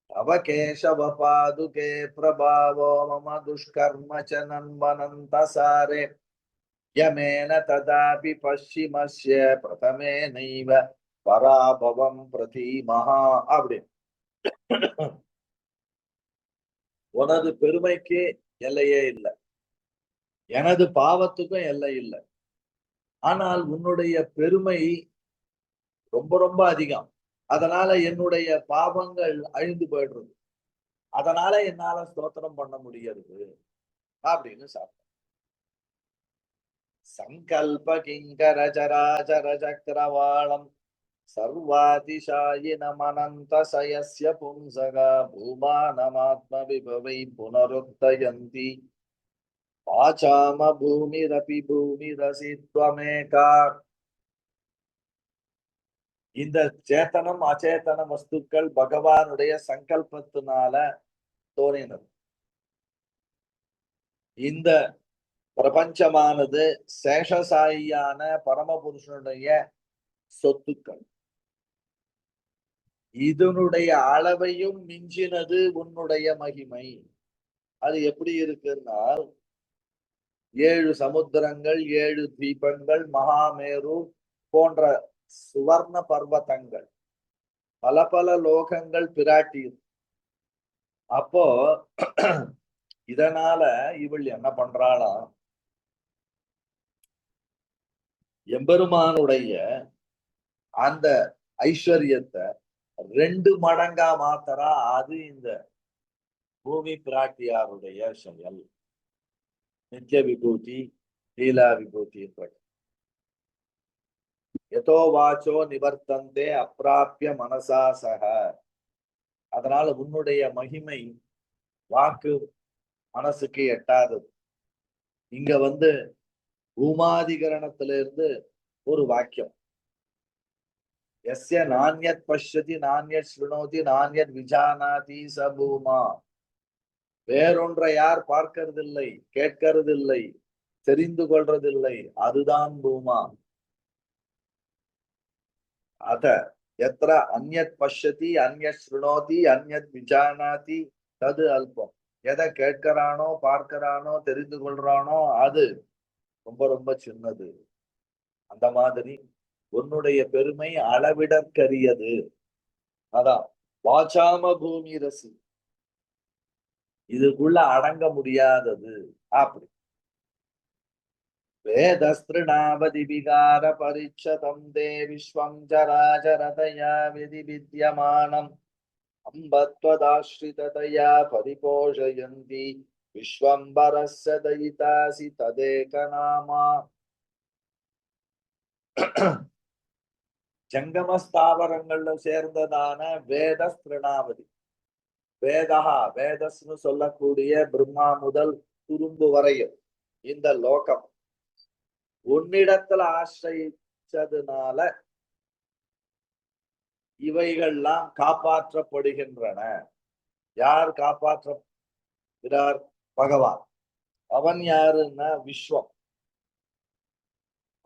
தவ கேசவ பாதுகே பிரபாவோ மம துஷ்கர்ம ச நன்வனந்த சாரே யமேன ததாபி பश्चिमस्य பிரதமே நைவ பராபவம் பிரதிமஹா. அப்படி உனது பெருமைக்கு எல்லையே இல்லை, எனது பாவத்துக்கும் எல்லை இல்லை. ஆனால் உன்னுடைய பெருமை ரொம்ப ரொம்ப அதிகம். அதனால என்னுடைய பாவங்கள் அழிந்து போயிடுறது. அதனால என்னால ஸ்தோத்திரம் பண்ண முடியாது அப்படின்னு சாப்பிட்ட. சங்கல்ப கிங்கர சராச்சர சக்கரவாளம் சர்வாதிசாயினமனந்த சயஸ்ய பும்சகா பூமானமாத்ம விபவை புனருக்தயந்தி ஆச்சாம பூமிரபி பூமிரசித்வமேகா. இந்த சேத்தனம் அச்சேதன வஸ்துக்கள் பகவானுடைய சங்கல்பத்தினால தோன்றினது. இந்த பிரபஞ்சமானது சேஷசாயியான பரமபுருஷனுடைய சொத்துக்கள். இதனுடைய அளவையும் மிஞ்சினது உன்னுடைய மகிமை. அது எப்படி இருக்குன்னா, 7 சமுத்திரங்கள், 7 தீபங்கள், மகாமேரு போன்ற சுவர்ண பர்வதங்கள், பல பல லோகங்கள் பிராட்டி. அப்போ இதனால இவள் என்ன பண்றாளா, எம்பெருமானுடைய அந்த ஐஸ்வர்யத்தை 2 மடங்கா மாத்தரா. அது இந்த பூமி பிராட்டியாருடைய செயல். நித்திய விபூதி, லீலா விபூதி. எதோ வாச்சோ நிவர்த்தந்தே அப்பிராபிய மனசா சக. அதனால உன்னுடைய மகிமை வாக்கு மனசுக்கு எட்டாதது. இங்க பூமாதிகரணத்திலிருந்து ஒரு வாக்கியம், எஸ்ய நான்யத் பஷ்யதி நான்யத் ஸ்ருணோதி நான்யத் விஜானாதி ச பூமா. வேறொன்றை யார் பார்க்கறதில்லை, கேட்கறதில்லை, தெரிந்து கொள்றதில்லை, அதுதான் பூமா. அத எத்திர அந்யத் பஷ்யதி அந்யத் ஸ்ருணோதி அந்யத் விஜானாதி தது அல்பம். எதை கேட்கிறானோ, பார்க்கிறானோ, தெரிந்து கொள்றானோ அது ரொம்ப ரொம்ப சின்னது. அந்த மாதிரி உன்னுடைய பெருமை அளவிடற்கரியது. அதான் வாச்சாம பூமி ரசி, இதுக்குள்ள அடங்க முடியாதது. அப்படி வேதஸ்திருணாவதி விகார பரிச்சதம் தே விஸ்வம் ஜராஜரதயா விதி வித்யமானம் அம்பத்வதாஸ்ரிததயா பரிபோஷயந்தி விஸ்வம்பரஸ்ய தயிதாசி ததேகநாமா. ஜங்கமஸ்தாவரங்கள்ல சேர்ந்ததான வேத ஸ்திருணாவதி. வேதஹா வேதஸ்னு சொல்லக்கூடிய பிரம்மா முதல் துரும்பு வரையும் இந்த லோகம் உன்னிடத்துல ஆசிரியச்சதுனால இவைகள்லாம் காப்பாற்றப்படுகின்றன. யார் காப்பாற்றுகிறார்? பகவான். அவன் யாருன்னா விஸ்வம்.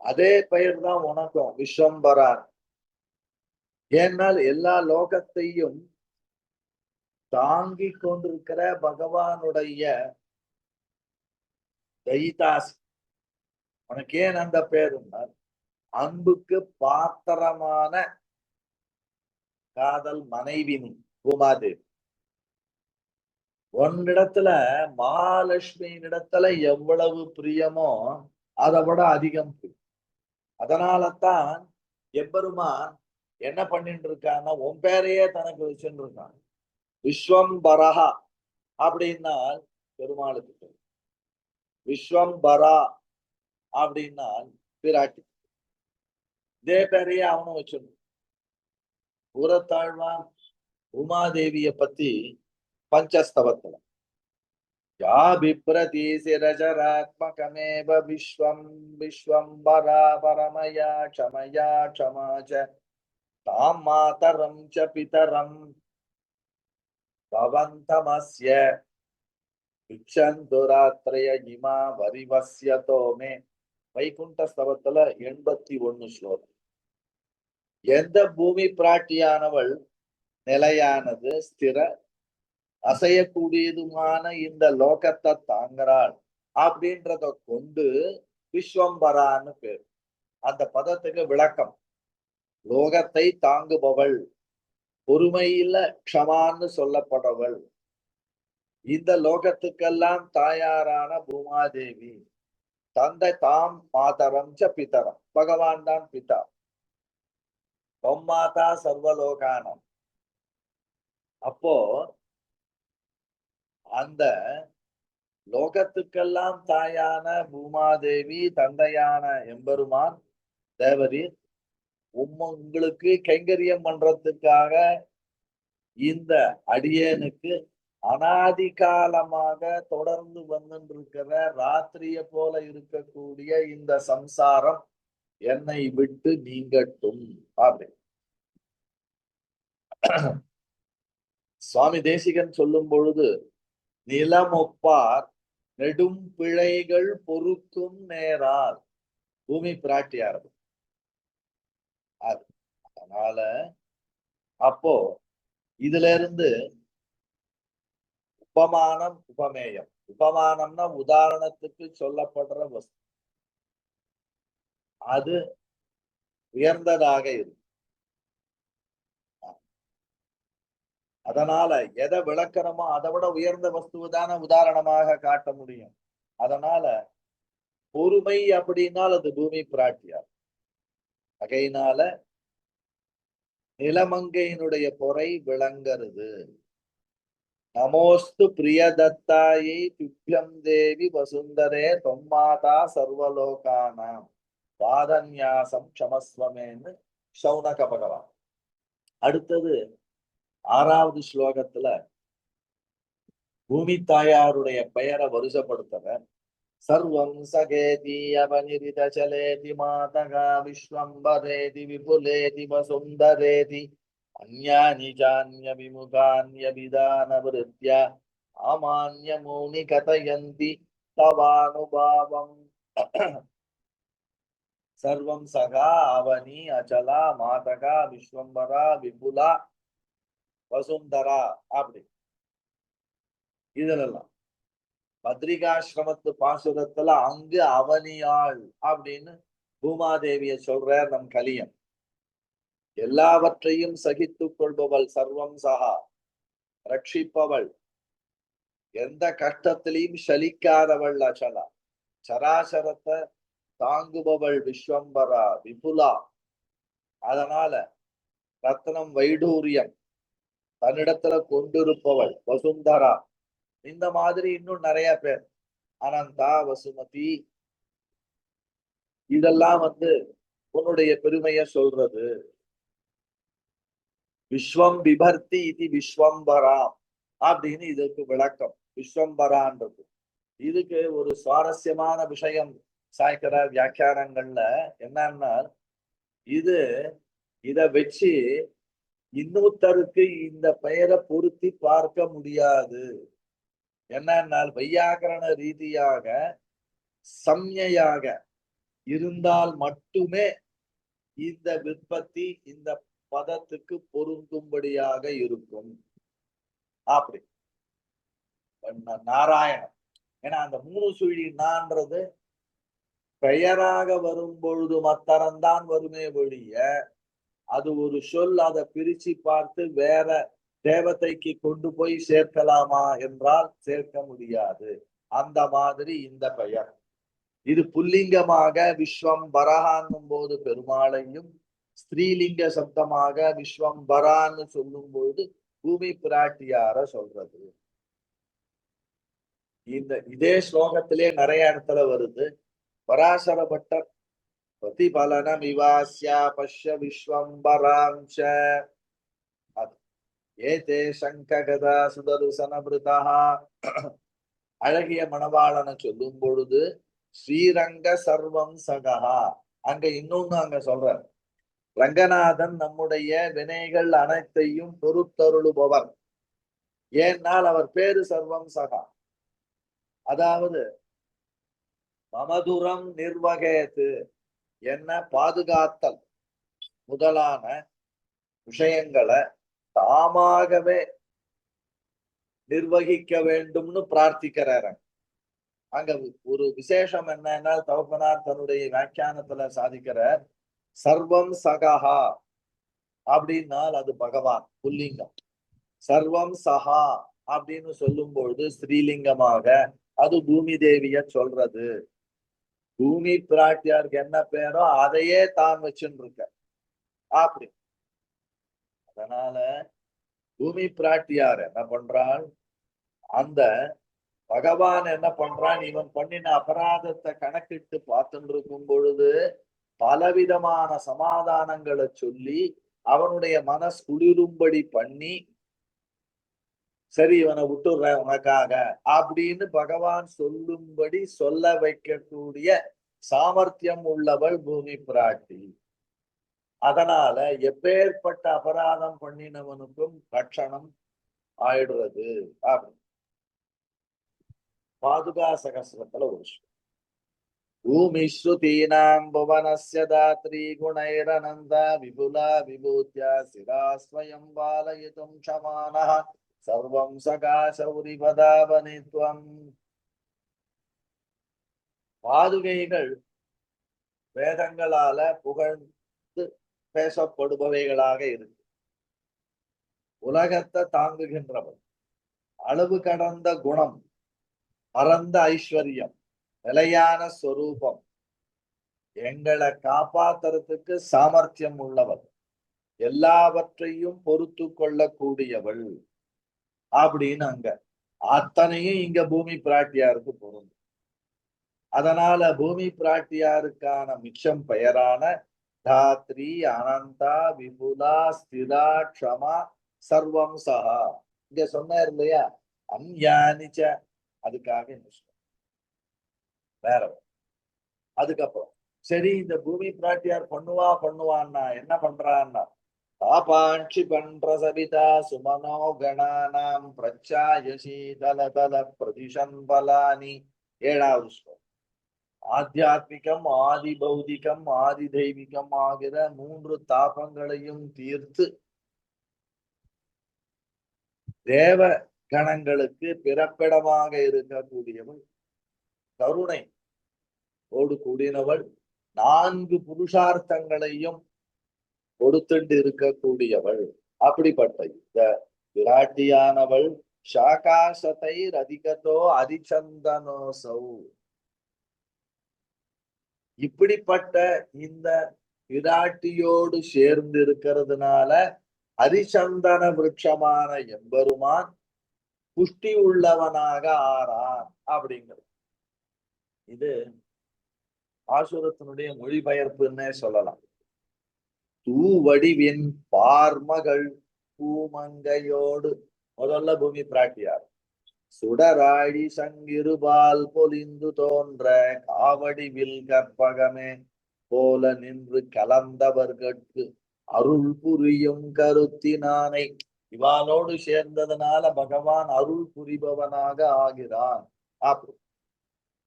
அதே பெயர் தான் உனக்கும், விஸ்வம்பரான். ஏன்னால் எல்லா லோகத்தையும் தாங்கி கொண்டிருக்கிற பகவானுடைய தைதாசி. உனக்கு ஏன் அந்த பேருன்னா அன்புக்கு பாத்திரமான காதல் மனைவி நீ பூமாதேவி. உன்னிடத்துல மகாலட்சுமியின் இடத்துல எவ்வளவு பிரியமோ அதை விட அதிகம் பிரியம். அதனாலதான் எம்பெருமான் என்ன பண்ணிட்டு இருக்கான்னா உன் பேரையே தனக்கு வச்சுட்டு இருக்கான். விஸ்வம்பரஹா அப்படின்னா பெருமாளுக்கு பேர். விஸ்வம்பரா அப்படின்னா பிராட்டி. இதே பேரையே அவனும் வச்சிருந்தான். பூரத்தாழ்வான் உமாதேவிய பத்தி பஞ்சஸ்தவத்துல யா பிப்ரதி சிரஜராத்மகமேவ விஸ்வம் விஸ்வம்பரா பரமயா க்ஷமயா க்ஷமாச்ச தாம் மாதரம் ச பிதரம் பவந்தமஸ்ய விச்சந்துராத்ரய இமா வரிவஸ்யதோமே. வைகுண்ட ஸ்தவத்துல 81 ஸ்லோகம். எந்த பூமி பிராட்டியானவள் நிலையானது ஸ்திர அசையக்கூடியதுமான இந்த லோகத்தை தாங்குறாள் அப்படின்றத கொண்டு விஸ்வம்பரான்னு பேர். அந்த பதத்துக்கு விளக்கம் லோகத்தை தாங்குபவள், பொறுமையில க்ஷமான்னு சொல்லப்படவள், இந்த லோகத்துக்கெல்லாம் தாயாரான பூமாதேவி. தந்தை தாம் மாதரம் ச பிதரம், பகவான் தான் பிதா. பொம்மாதா சர்வலோகானம். அப்போ அந்த லோகத்துக்கெல்லாம் தாயான பூமாதேவி, தந்தையான எம்பெருமான் தேவரீர் உங்களுக்கு கைங்கரியம் பண்றதுக்காக இந்த அடியேனுக்கு அனாதி காலமாக தொடர்ந்து வந்துருக்கிற ராத்திரிய போல இருக்கக்கூடிய இந்த சம்சாரம் என்னை விட்டு நீங்கட்டும் அப்படி சுவாமி தேசிகன் சொல்லும் பொழுது நிலமொப்பார் நெடும் பிழைகள் பொறுக்கும் நேரால் பூமி பிராட்டியார். அதனால அப்போ இதுல இருந்து உபமானம் உபமேயம். உபமானம்னா உதாரணத்துக்கு சொல்லப்படுற வஸ்து, அது உயர்ந்ததாக இருக்கு. அதனால எதை விளக்கணுமோ அதை விட உயர்ந்த வஸ்துவதான உதாரணமாக காட்ட முடியும். அதனால பொறுமை அப்படின்னால் அது பூமி பிராட்டியார். வகையினால நிலமங்கையினுடைய பொறை விளங்குறது. நமோஸ்து பிரியதத்தாயை துப்யம் தேவி வசுந்தரே தொம்மாதா சர்வலோகானாம் வாதன்யாசம் க்ஷமஸ்வமேன்னு சௌனக பகவான். அடுத்தது 6வது ஸ்லோகத்துல பூமி தாயாருடைய பெயரை வருஷப்படுத்தவர். சர்வம் சகேதி அவனிரிதச்சலேதி மாதகா விஸ்வம்பரேதி விபுலேதி வசுந்தரேதி அந்யானி ஜான்ய விமுகான்யபிதானவிருத்ய ஆமான்ய மூனி கதயந்தி தவானுபாவம். சர்வம் சகா அவனி அச்சலா மாதகா விஸ்வம்பரா விபுலா வசுந்தரா அப்படி இதுலாம் பத்ரிகாசிரமத்து பாசுரத்துல அங்கு அவனியாள் அப்படின்னு பூமாதேவிய சொல்றார் நம் கலியன். எல்லாவற்றையும் சகித்துக் கொள்பவள், சர்வம் சகா ரட்சிப்பவள், எந்த கஷ்டத்திலையும் சலிக்காதவள் அச்சலா, சராசரத்தை தாங்குபவள் விஸ்வம்பரா விபுலா. அதனால ரத்னம் வைடூரியம் தன்னிடத்துல கொண்டிருப்பவள் வசுந்தரா. இந்த மாதிரி இன்னும் நிறைய பேர், அனந்தா, வசுமதி, இதெல்லாம் உன்னுடைய பெருமைய சொல்றது. விஸ்வம் விபர்த்தி இது விஸ்வம்பரா அப்படின்னு இதுக்கு விளக்கம். விஸ்வம்பரான்றது இதுக்கு ஒரு சுவாரஸ்யமான விஷயம் சாய்க்கிற வியாக்கியானங்கள்ல என்னன்னா, இது இத வச்சு இன்னொருத்தருக்கு இந்த பெயரை பொருத்தி பார்க்க முடியாது. என்னன்னால் வையாகரண ரீதியாக சம்ஞையாக இருந்தால் மட்டுமே இந்த விற்பத்தி இந்த பதத்துக்கு பொருந்தும்படியாக இருக்கும். அப்படி நாராயணன், ஏன்னா அந்த மூணு சுழி நான்றது பெயராக வரும் பொழுது மாத்திரம்தான் வருமே ஒழிய, அது ஒரு சொல், அதை பிரிச்சு பார்த்து வேற தேவதைக்கு கொண்டு போய் சேர்க்கலாமா என்றால் சேர்க்க முடியாது. அந்த மாதிரி இந்த பெயர் இது புல்லிங்கமாக விஸ்வம்பரான்னும் போது பெருமாளையும், ஸ்திரீலிங்க சப்தமாக விஸ்வம்பரான்னு சொல்லும் பொழுது பூமி பிராட்டியார சொல்றது. இதே ஸ்லோகத்திலே நிறைய இடத்துல வருது. பராசர பட்டர் பிரதிபலனம் விவாஸ்யா பஷ்ய விஸ்வம்பராம்ச ஏதே சங்ககதா சுதர்சனபிருதா அழகிய மணவாளனை சொல்லும் பொழுது ஸ்ரீரங்க சர்வம் சகா. அங்க இன்னொன்னு அங்க சொல்ற, ரங்கநாதன் நம்முடைய வினைகள் அனைத்தையும் பொறுத்தருளுபவர். ஏன்னால் அவர் பேரு சர்வம் சகா. அதாவது மமதுரம் நிர்வகேத்து, என்ன பாதுகாத்தல் முதலான விஷயங்களை தாமாகவே நிர்வகிக்க வேண்டும்னு பிரார்த்திக்கிறார். அங்க ஒரு விசேஷம் என்னன்னா, தகப்பனார் தன்னுடைய வியாக்கியானத்துல சாதிக்கிறார், சர்வம் சகா அப்படின்னால் அது பகவான் புல்லிங்கம். சர்வம் சகா அப்படின்னு சொல்லும் பொழுது ஸ்ரீலிங்கமாக அது பூமி தேவிய சொல்றது. பூமி பிராட்டியாருக்கு என்ன பேரோ அதையே தான் வச்சுன்னு இருக்க. அப்படி அதனால பூமி பிராட்டியார் என்ன பண்றாள், அந்த பகவான் என்ன பண்றான், இவன் பண்ணின அபராதத்தை கணக்கிட்டு பார்த்துட்டு இருக்கும் பொழுது பலவிதமான சமாதானங்களை சொல்லி அவனுடைய மனசு குளிரும்படி பண்ணி, சரி இவனை விட்டுடுறேன் உனக்காக அப்படின்னு பகவான் சொல்லும்படி சொல்ல வைக்கக்கூடிய சாமர்த்தியம் உள்ளவள் பூமி பிராட்டி. அதனால எப்பேற்பட்ட அபராதம் பண்ணினவனுக்கும் ரட்சணம் ஆயிடுறது. அப்படி பாதுகா சகஸ்ரத்துல ஒரு பூமி ஸ்ருதீனாம் புவனஸ்ய தாத்ரி குணைரனந்தா விபுலா விபூத்யா சிரா ஸ்வயம் பாலயிதும் க்ஷமானஹ சர்வம் சகா சௌரி பதாவனித்வம். பாதுகைகள் வேதங்களால புகழ்ந்து பேசப்படுபவைகளாக இருக்கு. உலகத்தை தாங்குகின்றவள், அளவு கடந்த குணம், பரந்த ஐஸ்வர்யம், நிலையான ஸ்வரூபம், எங்களை காப்பாத்துறதுக்கு சாமர்த்தியம் உள்ளவள், எல்லாவற்றையும் பொறுத்து கொள்ளக்கூடியவள் அப்படின்னு அங்க அத்தனையும் இங்க பூமி பிராட்டியாருக்கு பொருந்தும். அதனால பூமி பிராட்டியாருக்கான மிச்சம் பெயரான தாத்ரி, அனந்தா, விபுலா, ஸ்திரா, க்ஷமா, சர்வம் சகா இங்க சொன்னார் இல்லையா, அன்யானிச்ச, அதுக்காக வேற. அதுக்கப்புறம் சரி, இந்த பூமி பிராட்டியார் பண்ணுவான்னா என்ன பண்றான்னா, தாபாட்சி பண்ற சபிதா சுமனோ கணானாம் பிரச்சாயசி தல தல பிரதிஷன் பலானி. ஏழாவது ஸ்லோகம். ஆத்தியாத்மிகம், ஆதி பௌதிகம், ஆதி தெய்வீகம் ஆகிற மூன்று தாபங்களையும் தீர்த்து தேவ கணங்களுக்கு பிறப்பிடமாக இருக்கக்கூடியவள், கருணை ஓடு கூடினவள், நான்கு புருஷார்த்தங்களையும் கொடுத்துட்டு இருக்கக்கூடியவள். அப்படிப்பட்ட இந்த விராட்டியானவள் சாகாசத்தை அதிகத்தோ அதிச்சந்தனோசௌ. இப்படிப்பட்ட இந்த விராட்டியோடு சேர்ந்து இருக்கிறதுனால ஹரிச்சந்தன விருட்சமான எம்பெருமான் புஷ்டி உள்ளவனாக ஆறான் அப்படிங்கிறது. இது ஆசுரத்தினுடைய மொழிபெயர்ப்புன்னே சொல்லலாம். தூவடிவின் பார்மகள் பூமங்கையோடு முதல்ல பூமி பிராட்டியார் சுடராழி சங்கிருபால் பொலிந்து தோன்ற காவடிவில் கற்பகமே போல நின்று கலந்தவர்கட்கு அருள் புரியும் கருத்தினானை. இவானோடு சேர்ந்ததுனால பகவான் அருள் புரிபவனாக ஆகிறான். அப்படி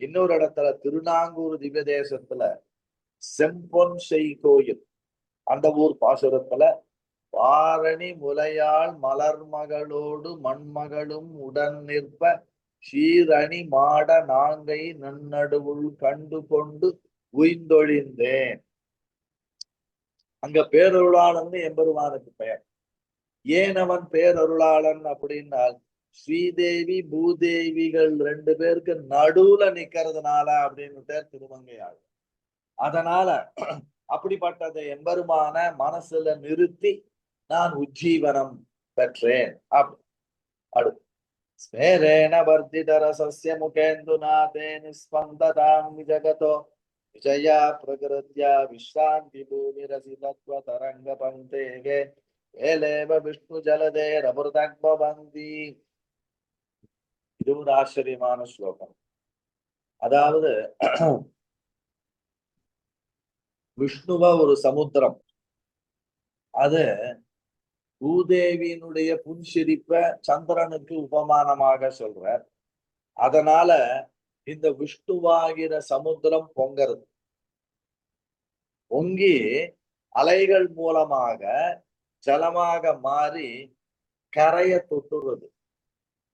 இன்னொரு இடத்துல திருநாங்கூர் திவ்ய தேசத்துல செம்பொன் செய் கோயில் அந்த ஊர் பாசுரத்துல வாரணி முலையாள் மலர்மகளோடு மண்மகளும் உடன் நிற்ப சீரணி மாட நாங்கை நன்னடுவுள் கண்டு கொண்டு உய்ந்தொழிந்தேன். அங்க பேரருளாளன் எம்பெருமானுக்கு பெயர். ஏன் அவன் பேரருளாளன் அப்படின்னால் ஸ்ரீதேவி பூதேவிகள் ரெண்டு பேருக்கு நடுவுல நிக்கிறதுனால அப்படின்னு பேர் திருமங்கையாள். அதனால அப்படிப்பட்டதை எம்பெருமான மனசுல நிறுத்தி நான் உஜ்ஜீவனம் பெற்றேன். அடுத்து ஸ்மேரேன வர்த்திதரசஸ்ய முகேந்துநாதே நிஸ்பந்ததாம் ஜகதோ விஜயா பிரகிருத்யா விஸ்ராந்தி பூமிரசிதத்வ தரங்க பந்தேகே ஏலேவ விஷ்ணு ஜலதே ரபுர்தக்பவந்தி. இது ஒரு ஆச்சரியமான ஸ்லோகம். அதாவது விஷ்ணுவ ஒரு சமுத்திரம், அது பூதேவியினுடைய புன்சிரிப்ப சந்திரனுக்கு உபமானமாக சொல்றார். அதனால இந்த விஷ்ணுவாகிற சமுத்திரம் பொங்கறது. பொங்கி அலைகள் மூலமாக ஜலமாக மாறி கரையை தொட்டுறது.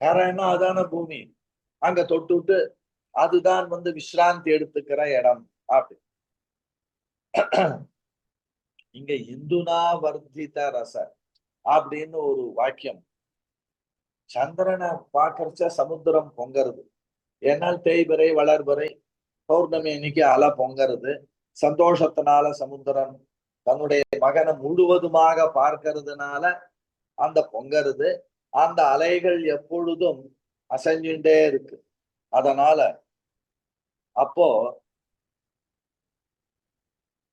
கரைன்னா அதான பூமி. அங்க தொட்டுட்டு அதுதான் விஸ்ராந்தி எடுத்துக்கிற இடம். அப்படி இங்க இந்துனா வர்த்தித ரச அப்படின்னு ஒரு வாக்கியம். சந்திரனை பாக்கறச்ச சமுத்திரம் பொங்கறது. ஏன்னால் தேய்பிறை வளர்பிறை பௌர்ணமி அன்னைக்கு அலை பொங்கறது. சந்தோஷத்தினால சமுத்திரம் தன்னுடைய மகனை முழுவதுமாக பார்க்கறதுனால அந்த பொங்கறது. அந்த அலைகள் எப்பொழுதும் அசைஞ்சுட்டே இருக்கு. அதனால அப்போ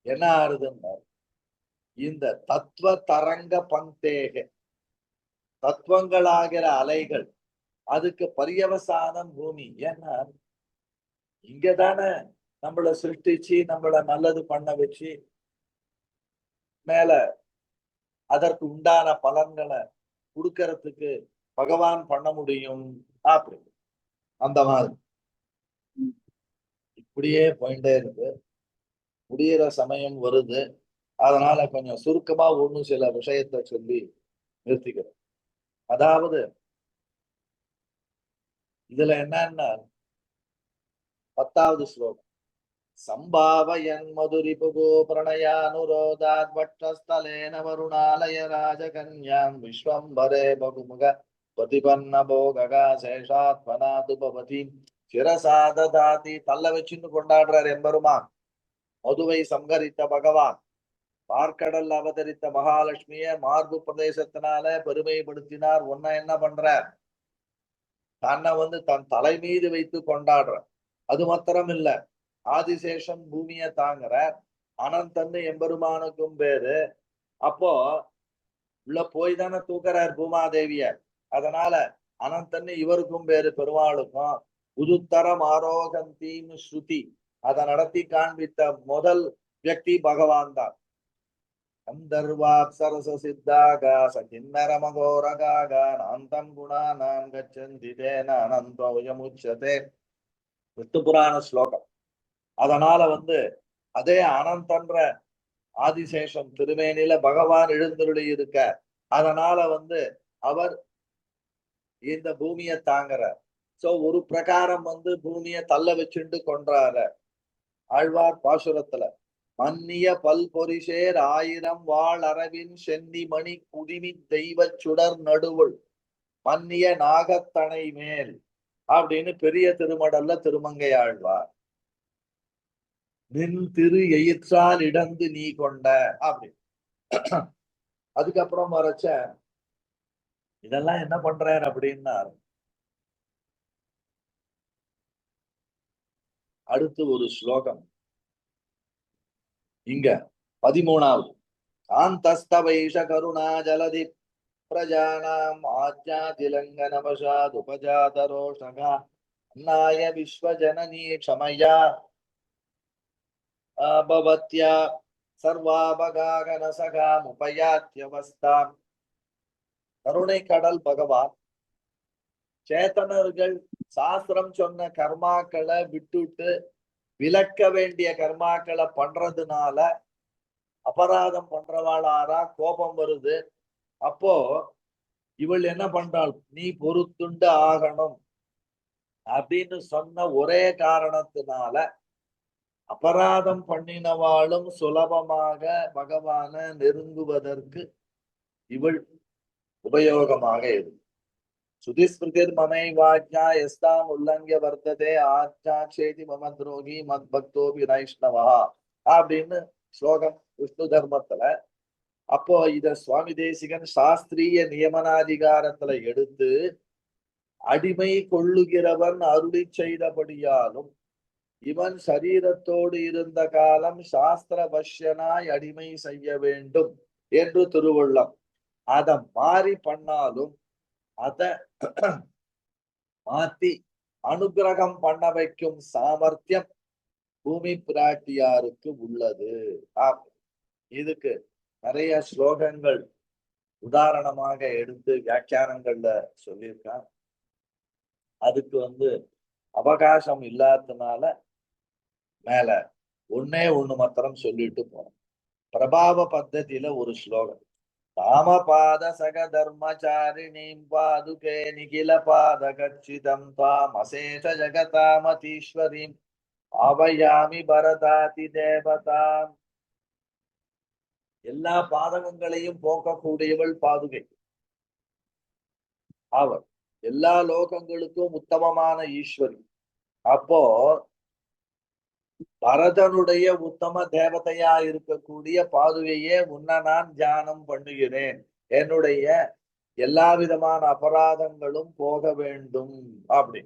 என்ன ஆறுதுன்னா இந்த தத்துவ தரங்க பந்தேக தத்துவங்களாகிற அலைகள் அதுக்கு பரியவசானம் பூமி. ஏன்னா இங்கதானே நம்மள சிருஷ்டிச்சு நம்மள நல்லது பண்ண வச்சு மேல அதற்கு உண்டான பலன்களை கொடுக்கறதுக்கு பகவான் பண்ண முடியும். அப்படி அந்த மாதிரி இப்படியே போயிட்டே இருக்கு. முடியிற சமயம் வருது. அதனால கொஞ்சம் சுருக்கமா ஒண்ணும் சில விஷயத்தை சொல்லி நிறுத்திக்கிறோம். அதாவது இதுல என்னன்னா 10வது ஸ்லோகம் சம்பாவயன் மதுரிபுகோ பிரணயானுரோதாத் வட்டஸ்தலேன வருணாலய ராஜகன்யாம் விஸ்வம்பரே பகுமுக பதிபன்ன போகா சேஷாத்மனாதுபவதி சிரசாததாதி தள்ள வச்சுன்னு கொண்டாடுறார் எம்பெருமான். மதுவை சம்ஹரித்த பகவான் பார்க்கடல் அவதரித்த மகாலட்சுமிய மார்பு பிரதேசத்தினால பெருமைப்படுத்தினார். ஒன்ன என்ன பண்ற, தன்னை தன் தலை மீது வைத்து கொண்டாடுற. அது மாத்திரம் இல்ல, ஆதிசேஷன் பூமியை தாங்குற. அனந்தன்னு எம்பெருமானுக்கும் பேரு. அப்போ உள்ள போய் தானே தூக்குறார் பூமாதேவிய. அதனால அனந்தன்னு இவருக்கும் பேரு, பெருமாளுக்கும். புதுத்தரம் ஆரோகந்தின்னு ஸ்ருதி அதை நடத்தி காண்பித்த முதல் வியக்தி பகவான் தான். கந்தர்வாப்சரச சித்தாகாச கிண்ணரமகோரகாகானாந்தம் குணானாம் கச்சந்தி தேன அனந்தோயமுச்சதே விஷ்ணு புராண ஸ்லோகம். அதனால அதே அனந்தன்ற ஆதிசேஷன் திருமேனில பகவான் எழுந்தருளி இருக்க. அதனால அவர் இந்த பூமியை தாங்குறார். சோ ஒரு பிரகாரம் பூமியை தள்ள வச்சுட்டு கொன்றார. ஆழ்வார் பாசுரத்துல மன்னிய பல்பொரிசேர் ஆயிரம் வாழ் அரவின் சென்னி மணி குடிமி தெய்வ சுடர் நடுவுள் மன்னிய நாகத்தனை மேல் அப்படின்னு பெரிய திருமடல்ல திருமங்கை ஆழ்வார். நின் திரு எயிற்றால் இடந்து நீ கொண்ட அப்படி அதுக்கப்புறம் வரைச்ச இதெல்லாம் என்ன பண்றாரு அப்படின்னா, அடுத்து ஒரு ஸ்லோகம் இங்க 13வது. காந்தஸ்தவைஷ கருணா ஜலதி பிரஜானாம் ஆஜ்ஞாதிலங்கனவசாதுபஜாதரோஷகா அன்னாய விஸ்வஜனனீ க்ஷமயா பவத்யா சர்வாபகாகனசகாமுபயாத்யவஸ்தாம். கருணை கடல் பகவான் சேத்தனர்கள் சாஸ்திரம் சொன்ன கர்மாக்களை விட்டுட்டு விலக்க வேண்டிய கர்மாக்களை பண்றதுனால அபராதம் பண்றவாளாரா கோபம் வருது. அப்போ இவள் என்ன பண்றாள், நீ பொறுத்துண்டு ஆகணும் அப்படின்னு சொன்ன ஒரே காரணத்தினால அபராதம் பண்ணினவாளும் சுலபமாக பகவான நெருங்குவதற்கு இவள் உபயோகமாக இருக்கு. சுதிஸ்மிருதிர் மமைவாஜ்ஞா எஸ்தாம் உல்லங்கிய வர்த்ததே ஆச்சாட்சேதி மம துரோகி மத் பக்தோபி வைஷ்ணவா அப்படின்னு ஸ்லோகம் விஷ்ணு தர்மத்துல. அப்போ இத சுவாமி தேசிகன் சாஸ்திரிய நியமனாதிகாரத்துல எடுத்து அடிமை கொள்ளுகிறவன் அருளி செய்தபடியாலும் இவன் சரீரத்தோடு இருந்த காலம் சாஸ்திர வஷ்யனாய் அடிமை செய்ய வேண்டும் என்று திருவுள்ளம். அத மாறி பண்ணாலும் அத மாத்தி அனுகிரகம் பண்ண வைக்கும் சாமர்த்தியம் பூமி பிராட்டியாருக்கு உள்ளது. இதுக்கு நிறைய ஸ்லோகங்கள் உதாரணமாக எடுத்து வியாக்கியானங்கள்ல சொல்லியிருக்கான். அதுக்கு அவகாசம் இல்லாததுனால மேல ஒன்னே ஒண்ணு மாத்திரம் சொல்லிட்டு போறோம். பிரபாவ பத்ததியில ஒரு ஸ்லோகம். ராமபாத சக தர்மச்சாரிணீம் பாதுகே நிகில பாத கச்சிதம் தாம் அசேஷ ஜகதாமதீஸ்வரீம் ஆவயாமி பரதாதி தேவதாம். எல்லா பாதகங்களையும் போக்கக்கூடியவள் பாதுகை. அவள் எல்லா லோகங்களுக்கும் உத்தமமான ஈஸ்வரி. அப்போ பரதனுடைய உத்தம தேவதையா இருக்கக்கூடிய பாதுகையே உன்னை நான் தியானம் பண்ணுகிறேன், என்னுடைய எல்லா விதமான அபராதங்களும் போக வேண்டும் அப்படி.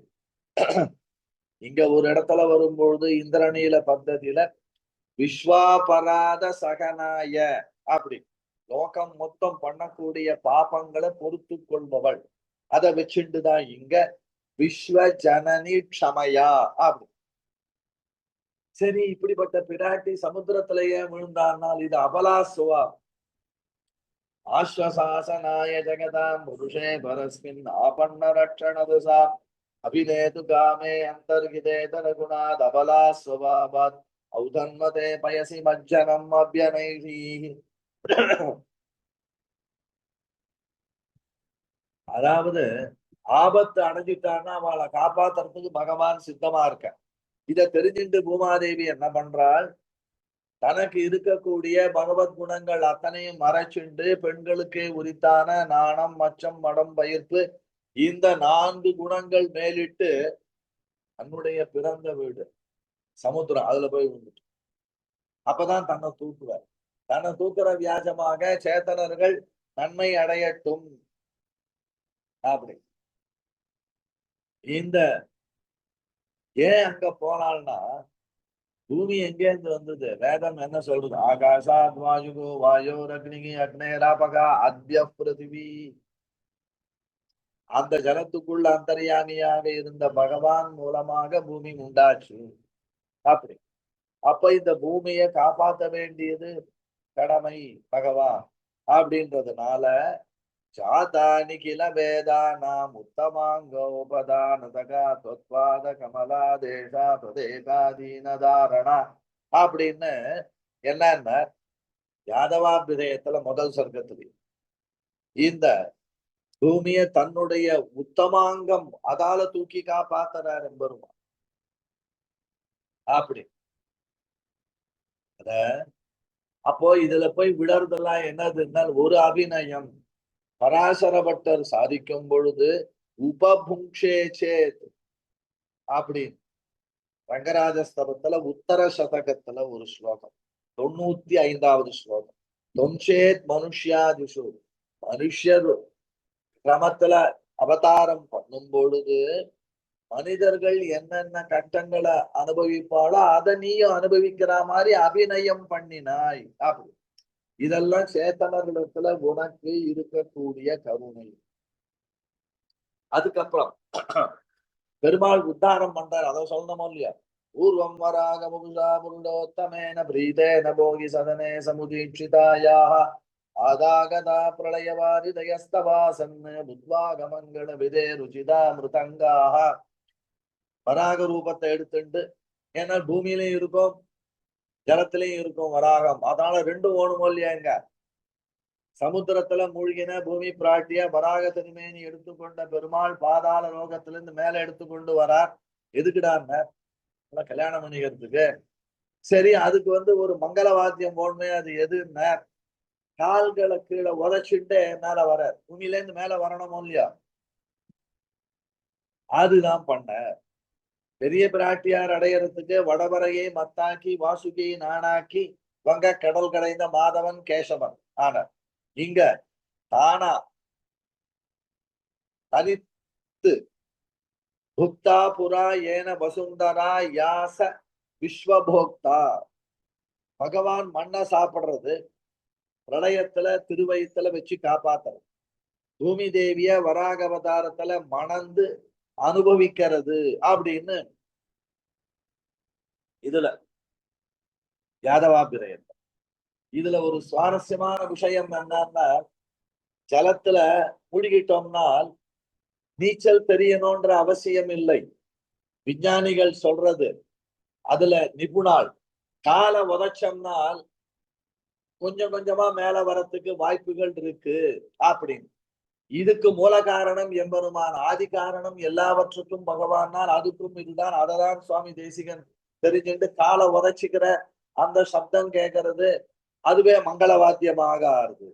இங்க ஒரு இடத்துல வரும்பொழுது இந்திரநீல பத்ததியில விஸ்வாபராத சகனாய அப்படி லோகம் மொத்தம் பண்ணக்கூடிய பாபங்களை பொறுத்து கொள்பவள். அதை வச்சுட்டுதான் இங்க விஸ்வ ஜனனி க்ஷமயா அப்படி. சரி, இப்படிப்பட்ட பிராட்டி சமுத்திரத்திலேயே விழுந்தானால் இது அபலாசுவா. ஆஸ்வசாசனாய ஜெகதாம் புருஷே பரஸ்மின் ஆபண்ண ரட்சணதுசா அபிநேது காமே அந்தர்கிதே தனகுணாத் அபலாசுவாபாத் ஔதன்மதே பயசி மஜ்ஜனம் அபியனைஹி. அதாவது ஆபத்து அடைஞ்சிட்டான்னா அவளை காப்பாத்துறதுக்கு பகவான் சித்தமா இருக்க. இத தெரிஞ்சுட்டு பூமாதேவி என்ன பண்றாள், தனக்கு இருக்கக்கூடிய பகவத் குணங்கள் அத்தனையும் மறைச்சுண்டு பெண்களுக்கு உரித்தான நாணம் மச்சம் மடம் பயிர்ப்பு இந்த 4 குணங்கள் மேலிட்டு தன்னுடைய பிறந்த வீடு சமுத்திரம் அதுல போய் விழுந்துட்டு அப்பதான் தன்னை தூக்குவார். தன்னை தூக்குற வியாஜமாக சேத்தனர்கள் நன்மை அடையட்டும் அப்படி. இந்த ஏன் அங்க போனால்னா பூமி எங்கேருந்து வந்தது, வேதம் என்ன சொல்றது, ஆகாசாத் வாயுகோ வாயோர் அக்னிகி அக்னேராபகா அத்ய பிருத்திவி. அந்த ஜலத்துக்குள்ள அந்தர்யாமியாக இருந்த பகவான் மூலமாக பூமி உண்டாச்சு அப்படி. அப்ப இந்த பூமியை காப்பாற்ற வேண்டியது கடமை பகவான் அப்படின்றதுனால ஜாதானி கில வேதானாம் உத்தமாங்கோபதானதகா தொத்வாத கமலா தேசா பிரதேகாதீனதாரணா அப்படின்னு என்னன்னா யாதவாபிதயத்துல முதல் சர்க்கத்துல இந்த பூமியை தன்னுடைய உத்தமாங்கம் அதால தூக்கி காப்பாத்துறாரு பெருமான் அப்படி. அத அப்போ இதுல போய் விடறதெல்லாம் என்னதுன்னா ஒரு அபிநயம். பராசர பட்டர் சாதிக்கும் பொழுது உபபுங்ஷே சேத் அப்படி ரங்கராஜஸ்தவத்துல உத்தர சதகத்துல ஒரு ஸ்லோகம் 95வது ஸ்லோகம். தொம்சேத் மனுஷ்யாதிஷு, மனுஷர் கிரமத்துல அவதாரம் பண்ணும் பொழுது மனிதர்கள் என்னென்ன கட்டங்களை அனுபவிப்பாளோ அதை நீயும் அனுபவிக்கிற மாதிரி அபிநயம் பண்ணினாய் அப்படி. இதெல்லாம் சேத்தனர்களிடத்துல உனக்கு இருக்கக்கூடிய கருணை. அதுக்கப்புறம் பெருமாள் உத்தாரம் பண்றார், அதை சொல்லணுமோ இல்லையா? பூர்வம் வராக புருஷா புருடோத்தமேன பிரீதேன போகி சதனே சமுதீட்சிதாயாக ஆதாகதா பிரளயவாரிதயஸ்தவாசன் புத்வாகமங்கள விதே ருச்சிதா மிருதங்காக. வராக ரூபத்தை எடுத்துட்டு, ஏன்னா பூமியிலையும் இருக்கும் ஜலத்திலையும் இருக்கும் வராகம், அதனால ரெண்டும் ஓணுமோ இல்லையாங்க? சமுத்திரத்துல மூழ்கின பூமி பிராட்டிய வராக திருமேனி எடுத்துக்கொண்ட பெருமாள் பாதாள லோகத்திலிருந்து மேல எடுத்துக்கொண்டு வரார். எதுக்குடான்னு கல்யாணம் பண்ணிக்கிறதுக்கு. சரி, அதுக்கு ஒரு மங்கள வாத்தியம் போடணுமே, அது எதுன்னு கால்களை கீழே உதச்சிட்டு மேல வர, பூமியில இருந்து மேல வரணுமோ இல்லையா? அதுதான் பண்ண. பெரிய பிராட்டியார் அடையறதுக்கு வடவரையை மத்தாக்கி வாசுகியை நானாக்கி வங்க கடல் கடைந்த மாதவன் கேசவன் ஆன இங்க தானா தனித்து புக்தா புரா ஏன வசுந்தரா யாச விஸ்வபோக்தா. பகவான் மண்ணை சாப்பிடுறது, பிரளயத்துல திருவயத்துல வச்சு காப்பாத்துறது, பூமி தேவிய வராக அவதாரத்துல மணந்து அனுபவிக்கிறது அப்படின்னு இதுல யாதவாபிரயம். இதுல ஒரு சுவாரஸ்யமான விஷயம் என்னன்னா, ஜலத்துல மூழ்கிட்டோம்னால் நீச்சல் தெரியணும்ன்ற அவசியம் இல்லை. விஞ்ஞானிகள் சொல்றது, அதுல நிபுணால் கால உதச்சம்னால் கொஞ்சம் கொஞ்சமா மேல வரத்துக்கு வாய்ப்புகள் இருக்கு அப்படின்னு. இதுக்கு மூல காரணம் எம்பெருமான், ஆதி காரணம் எல்லாவற்றுக்கும் பகவானால், அதுக்கும் இதுதான். அததான் சுவாமி தேசிகன் தெரிஞ்சுட்டு கால உதச்சிக்கிற அந்த சப்தம் கேட்கறது அதுவே மங்கள வாத்தியமாக ஆறுது.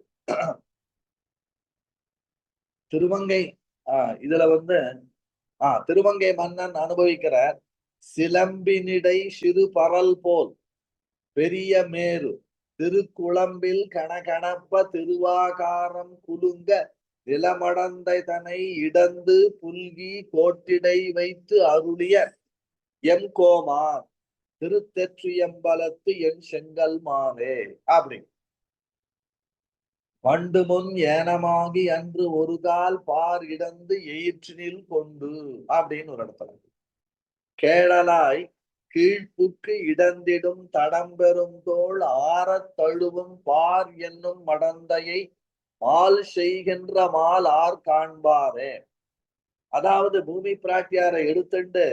திருமங்கை இதுல திருமங்கை மன்னன் அனுபவிக்கிற சிலம்பினிடை சிறு பரல் போல் பெரிய மேரு திருக்குழம்பில் கணகணப்ப திருவாகாரம் குலுங்க நிலமடந்தை தனை இடந்து புல்கி கோட்டிடை வைத்து அருளிய எம் கோமான் திருத்தெற்றியம்பலத்து என் செங்கல் மாவே அப்படி. பண்டு முன் ஏனமாகி அன்று ஒரு கால் பார் இடந்து எயிற்றினில் கொண்டு அப்படின்னு ஒரு இடத்துல கேழலாய் கீழ்ப்புக்கு இடந்திடும் தடம்பெறும் தோள் ஆறத் தழுவும் பார் என்னும் மடந்தையை மால் செய்கின்ற மால் ஆர் காண்பாரே. அதாவது பூமி பிராட்டியாரை எடுத்துட்டு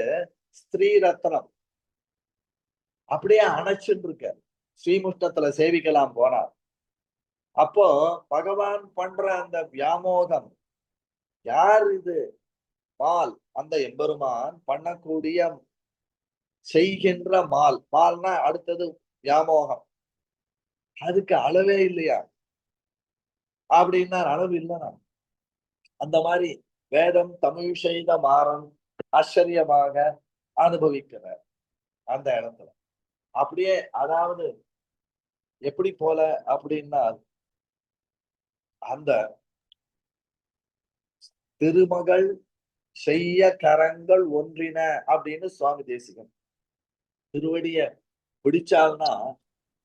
ஸ்ரீ ரத்னம் அப்படியே அணைச்சுட்டு இருக்க ஸ்ரீமுஷ்டத்துல சேவிக்கலாம் போனார். அப்போ பகவான் பண்ற அந்த வியாமோகம், யார் இது? மால், அந்த எம்பெருமான் பண்ணக்கூடிய செய்கின்ற மால். மால்னா அடுத்தது வியாமோகம், அதுக்கு அளவே இல்லையா அப்படின்னா அளவு இல்லைனா. அந்த மாதிரி வேதம் தமிழ் செய்த மாறன் ஆச்சரியமாக அனுபவிக்கிறார் அந்த இடத்துல. அப்படியே அதாவது எப்படி போல அப்படின்னா, அந்த திருமகள் செய்ய கரங்கள் ஒன்றின அப்படின்னு சுவாமி தேசிகன் திருவடிய பிடிச்சால்னா,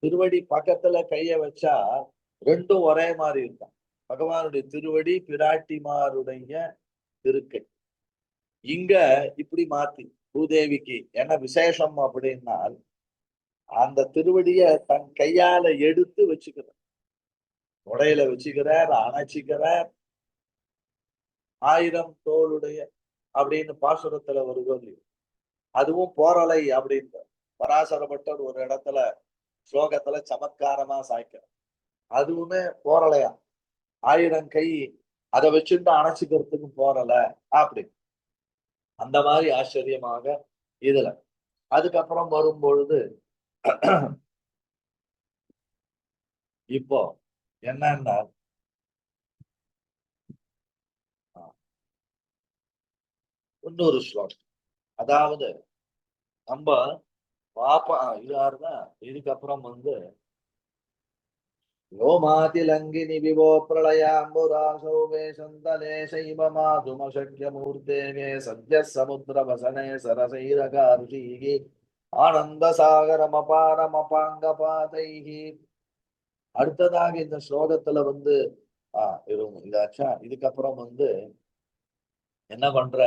திருவடி பக்கத்துல கைய வச்சா ரெண்டும் ஒரே மாதிரி இருக்கும். பகவானுடைய திருவடி பிராட்டிமாருடைய இருக்கை. இங்க இப்படி மாத்தி பூதேவிக்கு என்ன விசேஷம் அப்படின்னா, அந்த திருவடிய தன் கையால எடுத்து வச்சுக்கிறார், உடையில வச்சுக்கிறார், அணைச்சிக்கிறார். ஆயிரம் தோளுடைய அப்படின்னு பாசுரத்துல வருவது, அதுவும் போரலை அப்படின்ற பராசரப்பட்டர் ஒரு இடத்துல ஸ்லோகத்துல சமத்காரமா சாய்க்கிறார். அதுவுமே போரலையா, ஆயிரம் கை அதை வச்சுட்டு அணைச்சிக்கிறதுக்கும் போரல அப்படி. அந்த மாதிரி ஆச்சரியமாக இதுல. அதுக்கப்புறம் வரும் பொழுது இப்போ என்னன்னா, இன்னொரு ஸ்லோகம். அதாவது நம்ம பாப்பா யாருன்னா, இதுக்கப்புறம் व्योमातिलङ्घिनि विभो प्रलयाम्बुराशोभे सन्तले शैवमाधुमशक्यमूर्ते मे सद्यः समुद्रवसने सरसैरकारुषीः ஆனந்தசாகரமபாரமபாங்கபாதைஹ. அடுத்ததாக இந்த ஸ்லோகத்துல வந்து இதாச்சா. இதுக்கப்புறம் வந்து என்ன பண்ற,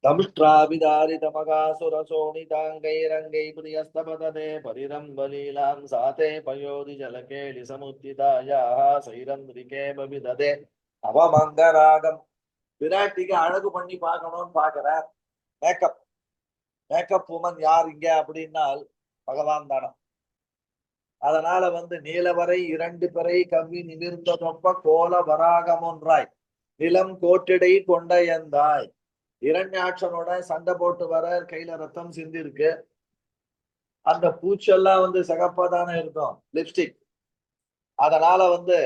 தமுஷ்டிராபிதாரிதமகாசுரசோணிதாங்கைரங்கை பிரியஸ்தபததே பரிரம்பலீலாம் சாதே பயோதி ஜலகேலி சமுத்திதாயாः சைரந்திரிகே பவிததே அவமங்கராகம். விராட்டிக்கு அழகு பண்ணி பார்க்கணும்னு பாக்குறார். மேக்கப் மேக்கப் உமன் யார் இங்க அப்படின்னால் பகவான் தானம். அதனால வந்து நீலவரை 2 பிறை கவ்வி நிமிர்ந்த தொப்ப கோல வராகமொன்றாய் நிலம் கோட்டிடை கொண்ட எந்தாய். இரண்யாட்சனோட சண்டை போட்டு வர, கையில ரத்தம் சிந்தி இருக்கு. அந்த பூச்செல்லாம் வந்து சிகப்பா தானே இருக்கும், லிப்ஸ்டிக். அதனால வந்து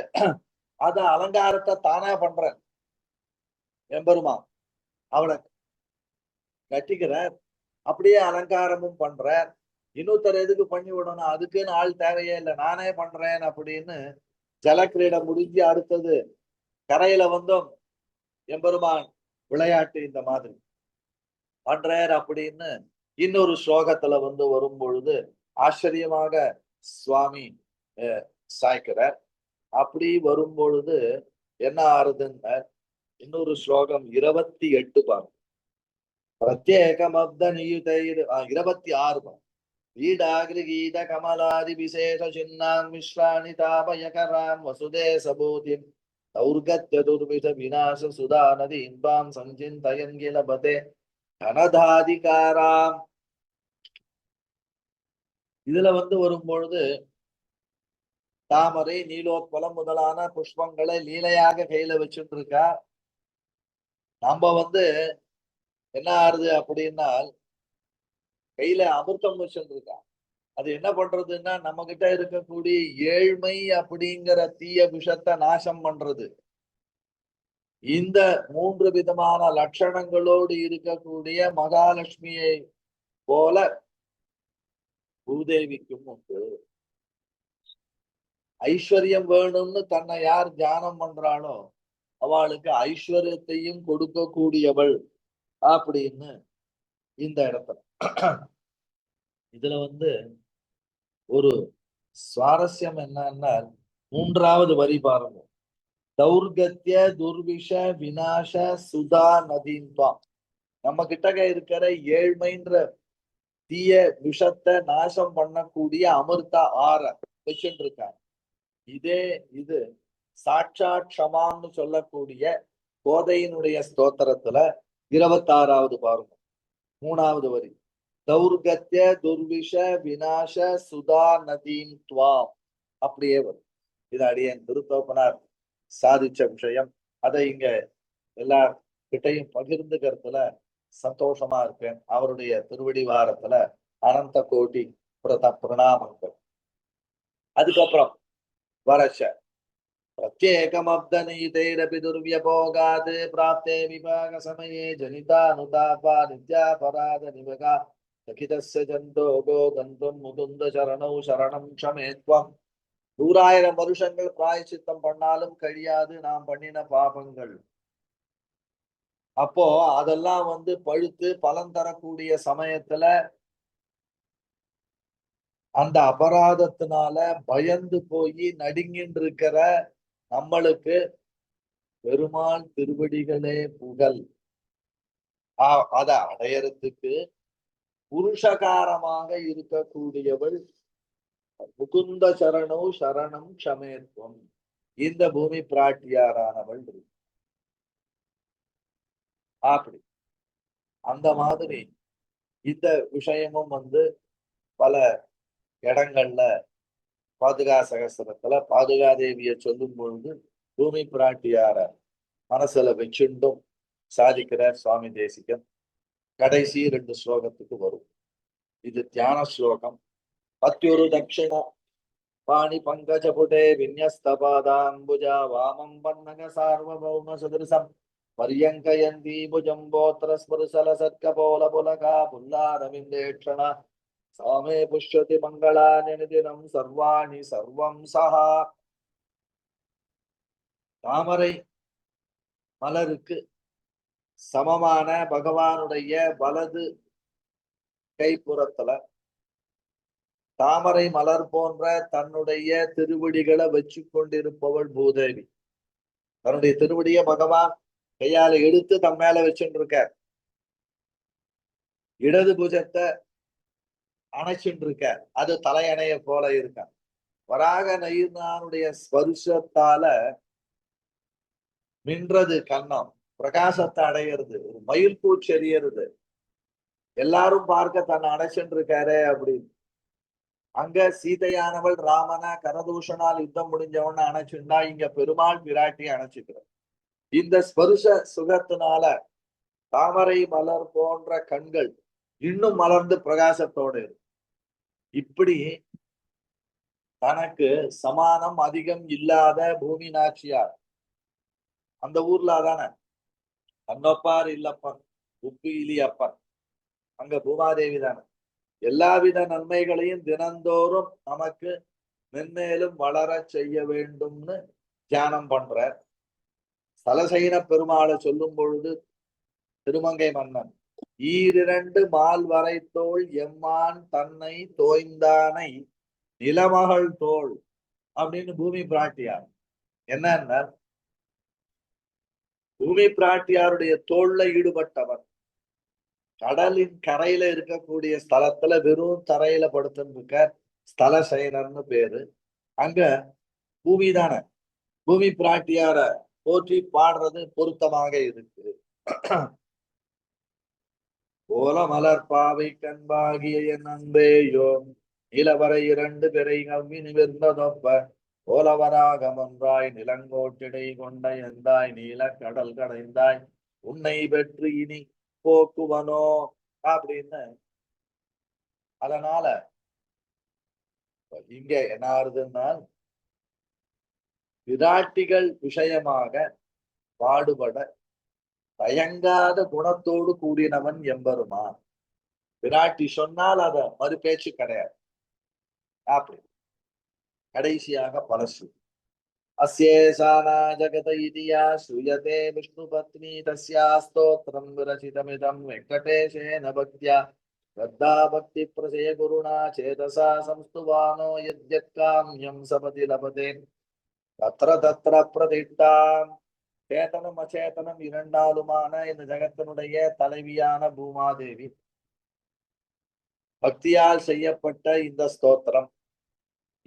அத அலங்காரத்தை தானே பண்ற எம்பெருமா. அவளை கட்டிக்கிறார், அப்படியே அலங்காரமும் பண்ற. இன்னொருத்தர் எதுக்கு பண்ணி விடணும், அதுக்குன்னு ஆள் தேவையே இல்லை, நானே பண்றேன் அப்படின்னு ஜலக்கிரீடை முடிஞ்சு அடுத்தது கரையில வந்தும் எம்பெருமான் விளையாட்டு இந்த மாதிரி பண்றார் அப்படின்னு இன்னொரு ஸ்லோகத்துல வந்து வரும் பொழுது ஆச்சரியமாக சுவாமி சாய்க்கிறார். அப்படி வரும் பொழுது என்ன ஆறுதுன்னு இன்னொரு ஸ்லோகம் 28 பாருங்க. பிரத்யேகமப்த நியுதைர் 26 பாருங்க. ஈடாகிருகீத கமலாதி விசேஷ சின்னாம் மிஸ்ராணி தாபயகராம் வசுதே சபூதிம் தௌர்கத்ய துர்வித விநாச சுதா நதி இன்பாம் சஞ்சிந்தயன் கிலபதே தனதாதிகாராம். இதுல வந்து வரும்பொழுது தாமரை நீலோத்பலம் முதலான புஷ்பங்களை லீலையாக கையில வச்சுட்டு இருக்கா. நம்ம வந்து என்ன ஆறுது அப்படின்னா கையில அமிர்தம் வச்சுட்டு இருக்கா. அது என்ன பண்றதுன்னா நம்ம கிட்ட இருக்கக்கூடிய ஏழ்மை அப்படிங்கிற தீய விஷத்தை நாசம் பண்றது. இந்த 3 விதமான லட்சணங்களோடு இருக்கக்கூடிய மகாலட்சுமியை போல பூதேவிக்கும் உண்டு. ஐஸ்வர்யம் வேணும்னு தன்னை யார் தியானம் பண்றாளோ அவளுக்கு ஐஸ்வர்யத்தையும் கொடுக்கக்கூடியவள் அப்படின்னு இந்த இடத்துல. இதுல வந்து ஒரு சுவாரஸ்யம் என்னன்னா 3வது வரி பாருங்க. தௌர்கத்ய துர்விஷ விநாச சுதா நதீன்பாம். நம்ம கிட்டக்க இருக்கிற ஏழ்மைன்ற தீய விஷத்தை நாசம் பண்ணக்கூடிய அமிர்த ஆற வச்சுட்டு இருக்காங்க. இது சாட்சாத் க்ஷமான்னு சொல்லக்கூடிய கோதையினுடைய ஸ்தோத்திரத்துல 26வது பாருங்க, 3வது வரி. தௌர்கத்ய துர்விஷ விநாச சுதா நதீம் துவாம் அப்படியே வரும். இது அடியேன் திருத்தோப்பனார் சாதிச்ச விஷயம். அதை இங்க எல்லா கிட்டையும் பகிர்ந்துக்கிறதுல சந்தோஷமா இருக்கேன். அவருடைய திருவடி வாரத்துல அனந்த கோட்டி பிரணாமங்கள். அதுக்கப்புறம் வரச்ச பிரத்யேகமப்தநீதைரபி துர்வ்யபோகாத் பிராப்தே விபாக சமயே ஜனிதானுதாபா நித்யாபராத நிவகா சகிதஸ்ய ஜந்தோகோ கந்தும் முகுந்த சரணௌ சரணம் க்ஷமேத்வம். 100,000 வருஷங்கள் பிராயச்சித்தம் பண்ணாலும் கழியாது நாம் பண்ணின பாபங்கள். அப்போ அதெல்லாம் வந்து பழுத்து பலன் தரக்கூடிய சமயத்துல அந்த அபராதத்தினால பயந்து போய் நடுங்கின்னு இருக்கிற நம்மளுக்கு பெருமாள் திருவடிகளே புகழ். அதை அடையறதுக்கு புருஷகாரமாக இருக்கக்கூடியவள் முகுந்த சரணோ சரணம் க்ஷமேத்வம். இந்த பூமி பிராட்டியாரானவள் அப்படி. அந்த மாதிரி இந்த விஷயமும் வந்து பல இடங்கள்ல பாதுகா சகஸ்திரத்துல பாதுகாதேவிய சொல்லும் பொழுது பூமி பிராட்டியார மனசுல வச்சுண்டும் சாதிக்கிறார் சுவாமி தேசிகன். கடைசி 2 ஸ்லோகத்துக்கு வரும். இது தியான ஸ்லோகம். பத்யுரு தட்சிண பாணி பங்கஜ புடே விநியஸ்தபாதாம்புஜா வாமம் பன்னக சார்வபௌம சதுரிசம் பரியங்கயந்தி புஜம்போத்திர ஸ்புருசல சர்க்க போல புலகா புல்லாரவிந்தேட்சண சாமே புஷ்யதி மங்களானி தினம் சர்வாணி சர்வம் சஹா. தாமரை மலருக்கு சமமான பகவானுடைய வலது கைப்புறத்துல தாமரை மலர் போன்ற தன்னுடைய திருவடிகளை வச்சு கொண்டிருப்பவள் பூதேவி. தன்னுடைய திருவடிய பகவான் கையால எடுத்து தன் மேல வச்சுட்டு இருக்கார். இடது புஜத்தை அணைச்சுட்டு இருக்கார். அது தலையணைய போல இருக்க. வராக நயினானுடைய ஸ்பர்சத்தால மின்றது கண்ணம், பிரகாசத்தை அடையிறது, ஒரு மயில் பூச்சி எறியறது. எல்லாரும் பார்க்க தன்னை அணைச்சுட்டு இருக்காரு அப்படின்னு. அங்க சீதையானவள் ராமன கரதூஷனால் யுத்தம் முடிஞ்சவன அணைச்சுண்டா, இங்க பெருமாள் விராட்டி அணைச்சுக்கிறார். இந்த ஸ்பர்ச சுகத்தினால தாமரை மலர் போன்ற கண்கள் இன்னும் மலர்ந்து பிரகாசத்தோடு இருக்கு. இப்படி தனக்கு சமானம் அதிகம் இல்லாத பூமி நாச்சியார் அந்த ஊர்ல தானே அன்னப்பார் இல்லப்பன் உப்பு இலி அப்பன், அங்க பூமாதேவி தானே எல்லாவித நன்மைகளையும் தினந்தோறும் நமக்கு மென்மேலும் வளர செய்ய வேண்டும்னு தியானம் பண்ற. சலசைன பெருமாளை சொல்லும் பொழுது திருமங்கை மன்னன் ஈரிரண்டு மால் வரை தோள் எம்மான் தன்னை தோய்ந்தானை நிலமகள் தோள் அப்படின்னு பூமி பிராட்டியார். என்னன்னா பூமி பிராட்டியாருடைய தோல்ல ஈடுபட்டவர். கடலின் கரையில இருக்கக்கூடிய ஸ்தலத்துல வெறும் தரையில படுத்துன்னு இருக்க ஸ்தல சைனர்னு பேரு. அங்க பூமி தானே பூமி பிராட்டியார போற்றி பாடுறது பொருத்தமாக இருக்கு. ஓல மலர் பாவை கண்பாகிய என் அன்பேயோ நிலவரை இரண்டு பிறை கவ்வி நிமிர்ந்ததொப்ப ஓலவராகம் ஒன்றாய் நிலங்கோட்டிடை கொண்ட எந்தாய் நீல கடல் கடைந்தாய் உன்னை பெற்று இனி போக்குவனோ அப்படின்னு. அதனால இங்க என்ன ஆறுதுன்னா விராட்டிகள் விஷயமாக பாடுபட தயங்காத குணத்தோடு கூடினவன் எம்பெருமான். விராட்டி சொன்னால் அத மறு பேச்சு கிடையாது. அப்படி கடைசியாக பலசு அஸ்யேசானா ஜகத இதியா ஸ்ரூயதே விஷ்ணு பத்னி தஸ்யா ஸ்தோத்ரம் விரசிதமிதம் வெங்கடேஷேன பக்த்யா ஸ்ரத்தா பக்தி பிரசய குருணா சேதசா சம்ஸ்துவானோ யத்யத் காம்யம் சபதி லபதே தத்ர தத்ர பிரதிஷ்டாம். சேதனம் அச்சேதனம் இரண்டாலுமான இந்த ஜகத்தினுடைய தலைவியான பூமாதேவி பக்தியால் செய்யப்பட்ட இந்த ஸ்தோத்திரம்,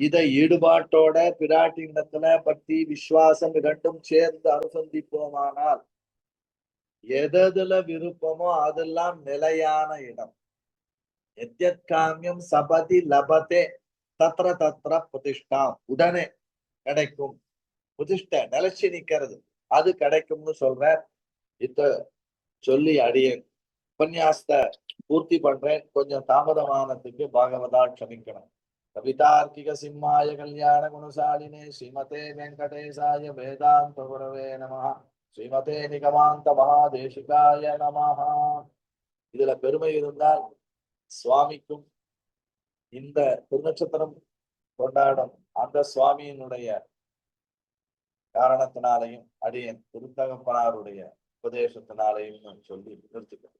இதை ஈடுபாட்டோட பிராட்டி இடத்துல பக்தி விசுவாசம் இரண்டும் சேர்ந்து அனுசந்திப்போமானால் எதுல விருப்பமோ அதெல்லாம் நிலையான இடம். எத்யத் காமியம் சபதி லபதே தத்ர தத்ர பிரதிஷ்டாம், உடனே கிடைக்கும். பிரதிஷ்ட நிலைச்சு நிக்கிறது அது கிடைக்கும்னு சொல்ற. இத சொல்லி அடியேன் உபன்யாசத்தை பூர்த்தி பண்றேன். கொஞ்சம் தாமதமானதுக்கு பாகவதா க்ஷமிக்கணும். கவிதார்க்கிக சிம்மாய கல்யாண குணசாலினே ஸ்ரீமதே வெங்கடேசாய வேதாந்த குரவே நமஹ. ஸ்ரீமதே நிகமாந்த மகாதேசிகாய நமஹ. இதுல பெருமை இருந்தால் சுவாமிக்கும் இந்த திருநட்சத்திரம் கொண்டாடும் அந்த சுவாமியினுடைய காரணத்தினாலையும் அடியேன் திருத்தகப்பனாருடைய உபதேசத்தினாலையும் சொல்லி நிறுத்திக்கிறேன்.